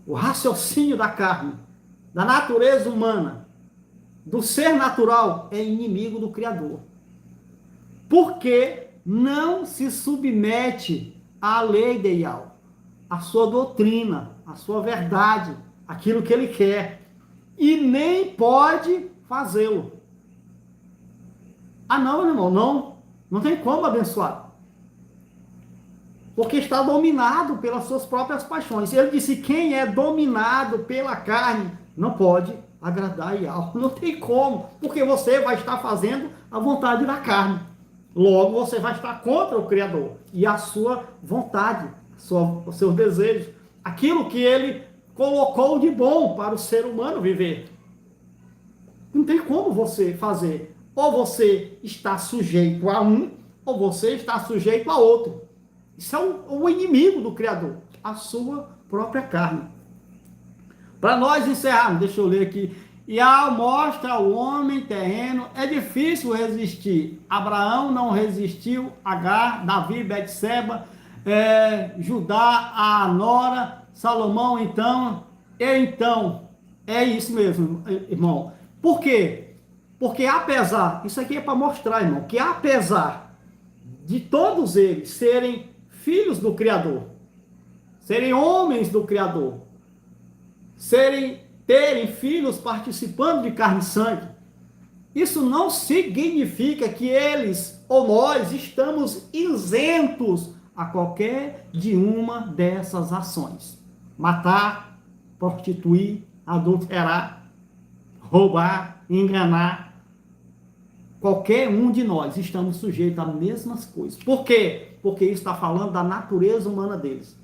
O raciocínio da carne, da natureza humana, do ser natural, é inimigo do Criador. Porque não se submete à lei de Yahweh, à sua doutrina, à sua verdade, aquilo que ele quer. E nem pode fazê-lo. Ah, não, irmão, não tem como abençoar. Porque está dominado pelas suas próprias paixões. Ele disse, quem é dominado pela carne não pode agradar Yahweh. Não tem como, porque você vai estar fazendo a vontade da carne. Logo, você vai estar contra o Criador e a sua vontade, os seus desejos, aquilo que ele colocou de bom para o ser humano viver. Não tem como você fazer. Ou você está sujeito a um, ou você está sujeito a outro. Isso é o inimigo do Criador, a sua própria carne. Para nós encerrarmos, deixa eu ler aqui. E mostra ao homem terreno, é difícil resistir. Abraão não resistiu, Agar, Davi, Betseba, Judá, a Nora, Salomão, então, é isso mesmo, irmão. Por quê? Porque apesar, isso aqui é para mostrar, irmão, que apesar de todos eles serem filhos do Criador, serem homens do Criador, terem filhos participando de carne e sangue, isso não significa que eles ou nós estamos isentos a qualquer de uma dessas ações. Matar, prostituir, adulterar, roubar, enganar. Qualquer um de nós estamos sujeitos às mesmas coisas. Por quê? Porque isso está falando da natureza humana deles,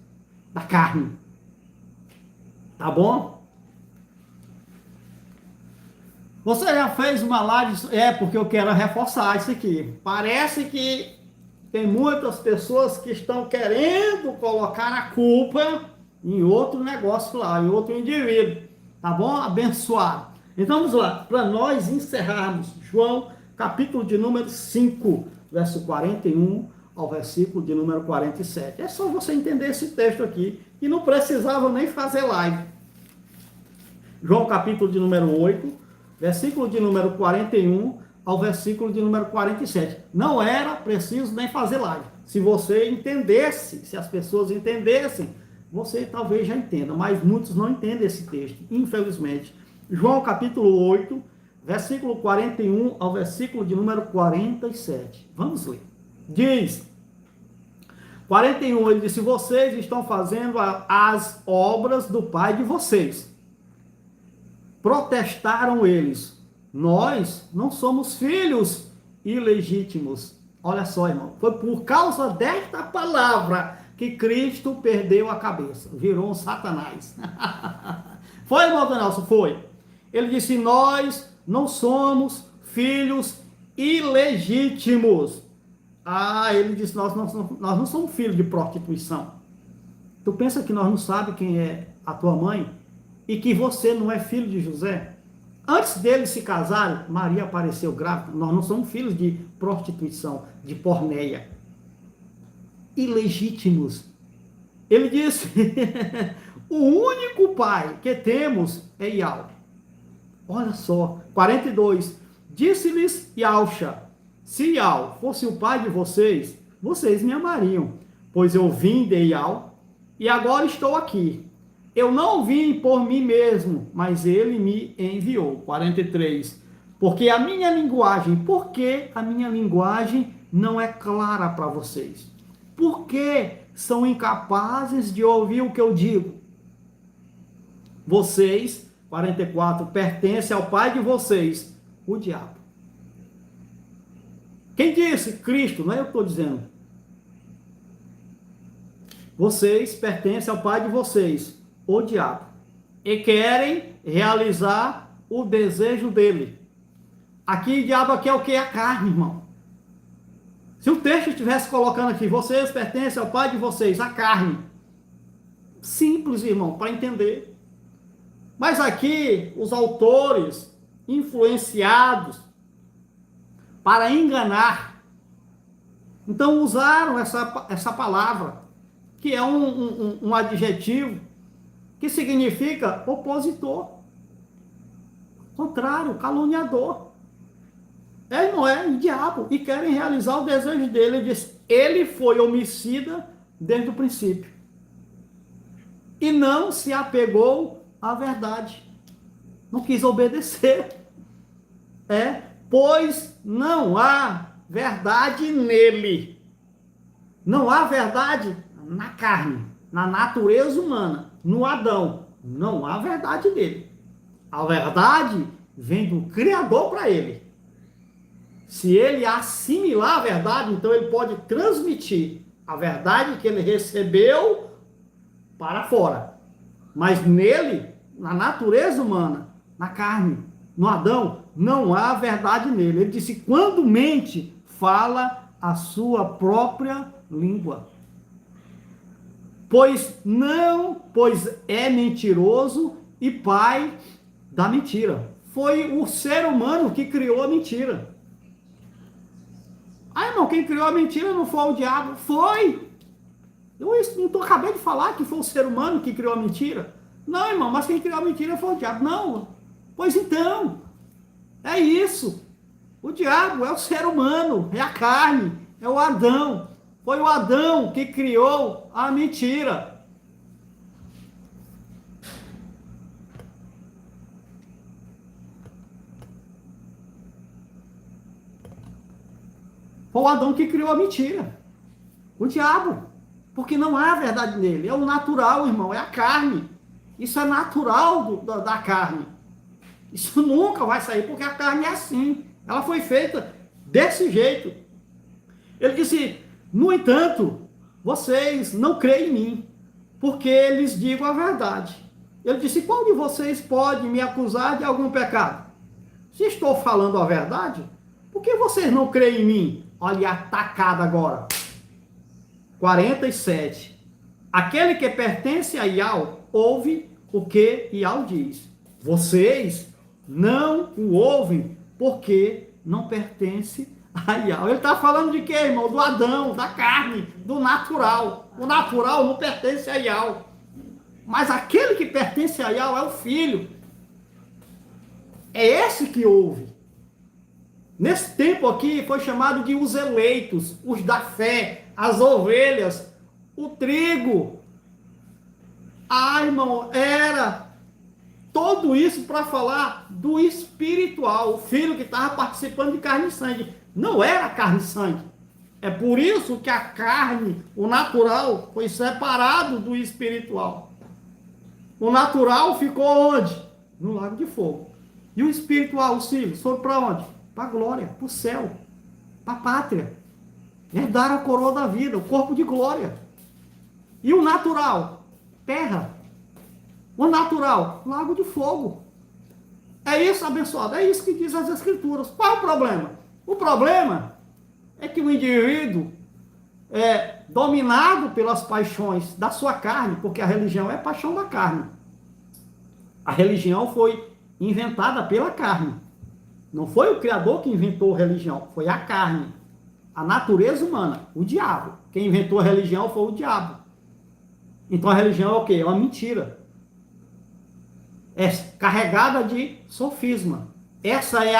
da carne. Tá bom? Você já fez uma live? Porque eu quero reforçar isso aqui. Parece que tem muitas pessoas que estão querendo colocar a culpa em outro negócio lá, em outro indivíduo. Tá bom? Abençoado. Então vamos lá, para nós encerrarmos, João, capítulo de número 5, verso 41 ao versículo de número 47. É só você entender esse texto aqui, e não precisava nem fazer live. João, capítulo de número 8, versículo de número 41 ao versículo de número 47. Não era preciso nem fazer live. Se você entendesse, se as pessoas entendessem, você talvez já entenda, mas muitos não entendem esse texto, infelizmente. João capítulo 8, versículo 41 ao versículo de número 47. Vamos ler. Diz, 41, ele disse, vocês estão fazendo as obras do pai de vocês. Protestaram eles, nós não somos filhos ilegítimos. Olha só, irmão, foi por causa desta palavra que Cristo perdeu a cabeça, virou um Satanás. Foi, irmão Nelson? Foi. Ele disse, nós não somos filhos ilegítimos. Ele disse, nós não somos filhos de prostituição. Tu pensa que nós não sabemos quem é a tua mãe? E que você não é filho de José? Antes deles se casarem, Maria apareceu grávida. Nós não somos filhos de prostituição, de porneia. Ilegítimos. Ele disse, o único pai que temos é Yahweh. Olha só, 42. Disse-lhes Yahusha, se Yahweh fosse o pai de vocês, vocês me amariam, pois eu vim de Yahweh e agora estou aqui. Eu não vim por mim mesmo, mas ele me enviou. 43. Por que a minha linguagem não é clara para vocês? Por que são incapazes de ouvir o que eu digo? Vocês, 44, pertencem ao pai de vocês, o diabo. Quem disse? Cristo, não é eu que estou dizendo. Vocês pertencem ao pai de vocês, o diabo, e querem realizar o desejo dele. Aqui, o diabo aqui é o que? A carne, irmão. Se o texto estivesse colocando aqui, vocês pertencem ao pai de vocês, a carne. Simples, irmão, para entender. Mas aqui, os autores, influenciados para enganar, então usaram essa palavra, que é um adjetivo, que significa opositor, contrário, caluniador. Não é o diabo, e querem realizar o desejo dele. Ele diz, ele foi homicida desde o princípio, e não se apegou à verdade, não quis obedecer. Pois não há verdade nele. Não há verdade na carne, na natureza humana, no Adão. Não há verdade nele. A verdade vem do Criador para ele. Se ele assimilar a verdade, então ele pode transmitir a verdade que ele recebeu para fora. Mas nele, na natureza humana, na carne, no Adão, não há verdade nele. Ele disse: quando mente, fala a sua própria língua. Pois é mentiroso e pai da mentira. Foi o ser humano que criou a mentira. Ah, irmão, quem criou a mentira não foi o diabo? Foi! Eu não acabei de falar que foi o ser humano que criou a mentira? Não, irmão, mas quem criou a mentira foi o diabo. Não. Pois então, é isso. O diabo é o ser humano, é a carne, é o Adão. Foi o Adão que criou a mentira. Foi o Adão que criou a mentira. O diabo. Porque não há verdade nele. É o natural, irmão. É a carne. Isso é natural da carne. Isso nunca vai sair, porque a carne é assim. Ela foi feita desse jeito. Ele disse: no entanto, vocês não creem em mim, porque lhes digo a verdade. Ele disse: qual de vocês pode me acusar de algum pecado? Se estou falando a verdade, por que vocês não creem em mim? Olha a atacada agora. 47. Aquele que pertence a Iau, ouve o que Iau diz. Vocês não o ouvem, porque não pertence a Iau. Ele está falando de quê, irmão? Do Adão, da carne, do natural. O natural não pertence a Iau. Mas aquele que pertence a Iau é o filho. É esse que ouve. Nesse tempo aqui foi chamado de os eleitos, os da fé, as ovelhas, o trigo. Ah, irmão, era tudo isso para falar do espiritual, o filho que estava participando de carne e sangue. Não era carne e sangue. É por isso que a carne, o natural, foi separado do espiritual. O natural ficou onde? No lago de fogo. E o espiritual, os filhos, foram para onde? Para a glória, para o céu, para a pátria. Herdaram a coroa da vida, o corpo de glória. E o natural? Terra. O natural? Lago de fogo. É isso, abençoado, é isso que diz as Escrituras. Qual é o problema? O problema é que o indivíduo é dominado pelas paixões da sua carne, porque a religião é a paixão da carne. A religião foi inventada pela carne. Não foi o Criador que inventou a religião, foi a carne, a natureza humana, o diabo. Quem inventou a religião foi o diabo. Então a religião é o quê? É uma mentira. É carregada de sofisma. Essa é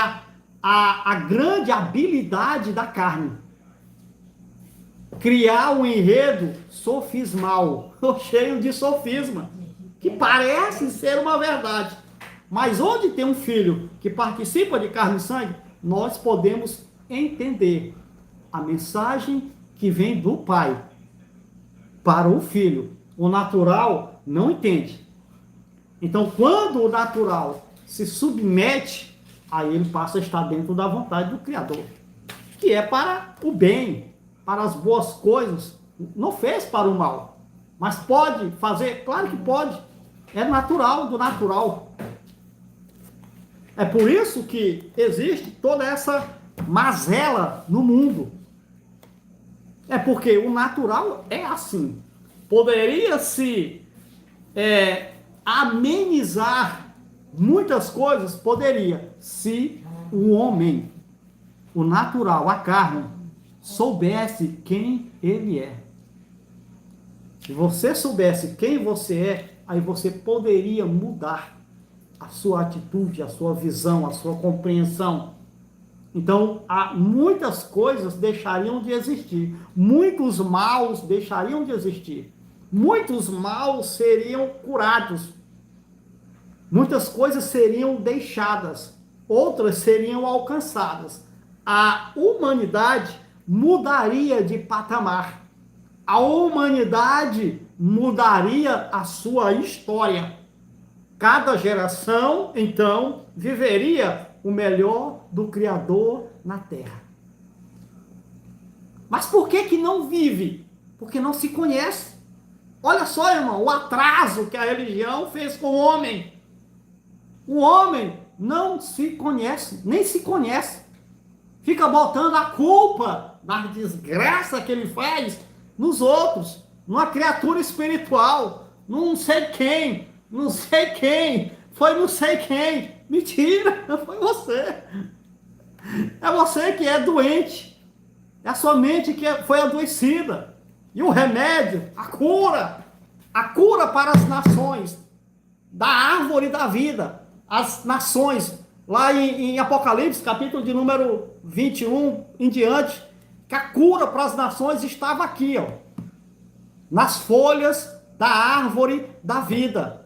a grande habilidade da carne. Criar um enredo sofismal, cheio de sofisma, que parece ser uma verdade. Mas onde tem um filho que participa de carne e sangue, nós podemos entender a mensagem que vem do pai para o filho. O natural não entende. Então, quando o natural se submete, aí ele passa a estar dentro da vontade do Criador, que é para o bem, para as boas coisas. Não fez para o mal, mas pode fazer, claro que pode. É natural do natural. É por isso que existe toda essa mazela no mundo. É porque o natural é assim. Poderia-se amenizar muitas coisas, poderia, se o homem, o natural, a carne, soubesse quem ele é. Se você soubesse quem você é, aí você poderia mudar a sua atitude, a sua visão, a sua compreensão. Então, muitas coisas deixariam de existir. Muitos maus deixariam de existir. Muitos maus seriam curados. Muitas coisas seriam deixadas. outras seriam alcançadas. A humanidade mudaria de patamar. A humanidade mudaria a sua história. Cada geração, então, viveria o melhor do Criador na Terra. Mas por que não vive? Porque não se conhece. Olha só, irmão, o atraso que a religião fez com o homem. O homem não se conhece, nem se conhece. Fica botando a culpa da desgraça que ele faz nos outros, numa criatura espiritual, não sei quem, foi não sei quem. Mentira, foi você. É você que é doente. É a sua mente que foi adoecida. E o remédio, a cura para as nações, da árvore da vida, as nações, lá em Apocalipse, capítulo de número 21 em diante, que a cura para as nações estava aqui, ó, nas folhas da árvore da vida.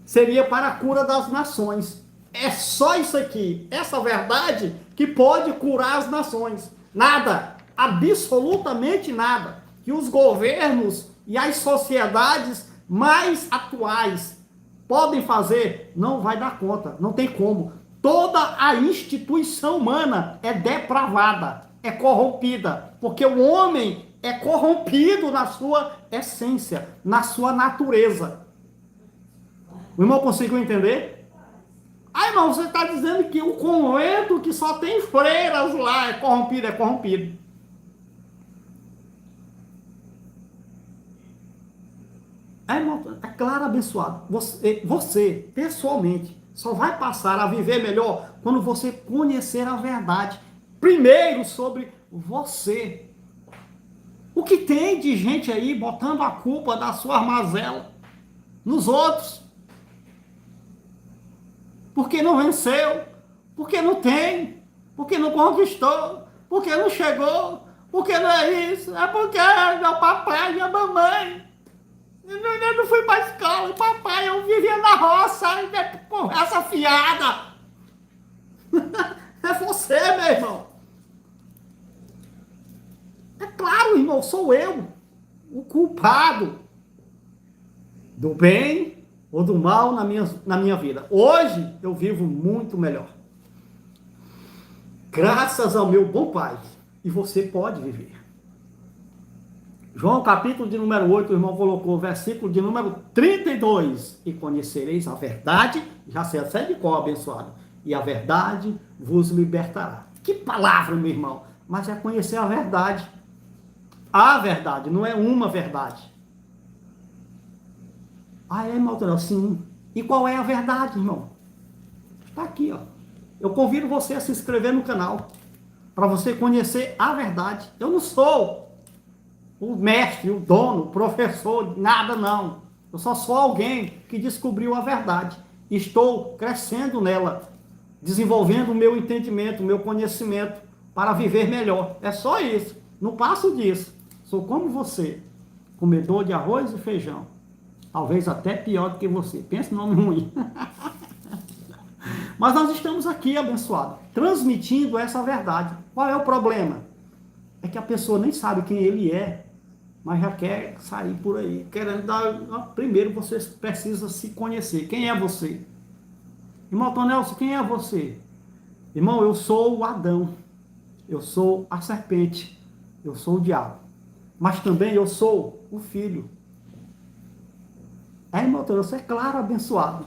Seria para a cura das nações. É só isso aqui, essa verdade que pode curar as nações. Nada, absolutamente nada, que os governos e as sociedades mais atuais podem fazer, não vai dar conta, não tem como. Toda a instituição humana é depravada, é corrompida, porque o homem é corrompido na sua essência, na sua natureza. O irmão conseguiu entender? Ah, irmão, você está dizendo que o convento que só tem freiras lá é corrompido, é corrompido. É, irmão, é claro, abençoado. Você, pessoalmente, só vai passar a viver melhor quando você conhecer a verdade. Primeiro sobre você. O que tem de gente aí botando a culpa da sua mazela nos outros? Porque não venceu, porque não tem, porque não conquistou, porque não chegou, porque não é isso, é porque é meu papai e minha mamãe. Eu não fui para a escola, papai, eu vivia na roça, essa fiada. É você, meu irmão. É claro, irmão, sou eu, o culpado do bem ou do mal na minha vida. Hoje eu vivo muito melhor. Graças ao meu bom Pai. E você pode viver. João capítulo de número 8, o irmão colocou, versículo de número 32. E conhecereis a verdade, já se é de qual abençoado. E a verdade vos libertará. Que palavra, meu irmão. Mas é conhecer a verdade. A verdade, não é uma verdade. Ah, é, irmão? Sim. E qual é a verdade, irmão? Está aqui, ó. Eu convido você a se inscrever no canal, para você conhecer a verdade. Eu não sou o mestre, o dono, o professor, nada não. Eu só sou alguém que descobriu a verdade. Estou crescendo nela, desenvolvendo o meu entendimento, o meu conhecimento, para viver melhor. É só isso. Não passo disso. Sou como você, comedor de arroz e feijão. Talvez até pior do que você. Pensa no nome ruim. Mas nós estamos aqui, abençoado, transmitindo essa verdade. Qual é o problema? É que a pessoa nem sabe quem ele é, mas já quer sair por aí, querendo dar... Primeiro você precisa se conhecer. Quem é você? Irmão Tonelson, quem é você? Irmão, eu sou o Adão. Eu sou a serpente. Eu sou o diabo. Mas também eu sou o filho. É, irmão Tonelson, é claro, abençoado.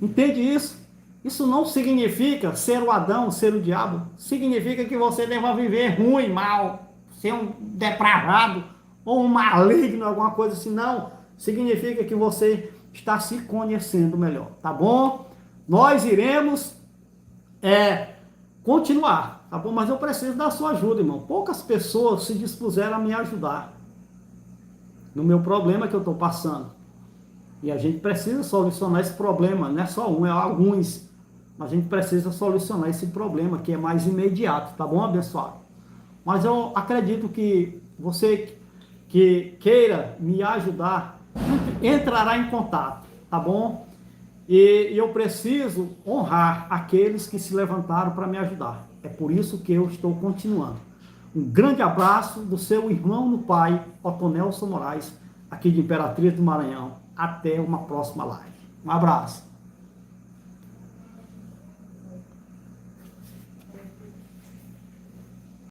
Entende isso? Isso não significa ser o Adão, ser o diabo. Significa que você deva viver ruim, mal, ser um depravado ou um maligno, alguma coisa assim. Não. Significa que você está se conhecendo melhor, tá bom? Nós iremos continuar, tá bom? Mas eu preciso da sua ajuda, irmão. Poucas pessoas se dispuseram a me ajudar no meu problema que eu estou passando. E a gente precisa solucionar esse problema, não é só um, é alguns. A gente precisa solucionar esse problema que é mais imediato, tá bom, abençoado? Mas eu acredito que você que queira me ajudar, entrará em contato, tá bom? E eu preciso honrar aqueles que se levantaram para me ajudar. É por isso que eu estou continuando. Um grande abraço do seu irmão no Pai, Otonelson Moraes, aqui de Imperatriz do Maranhão. Até uma próxima live. Um abraço.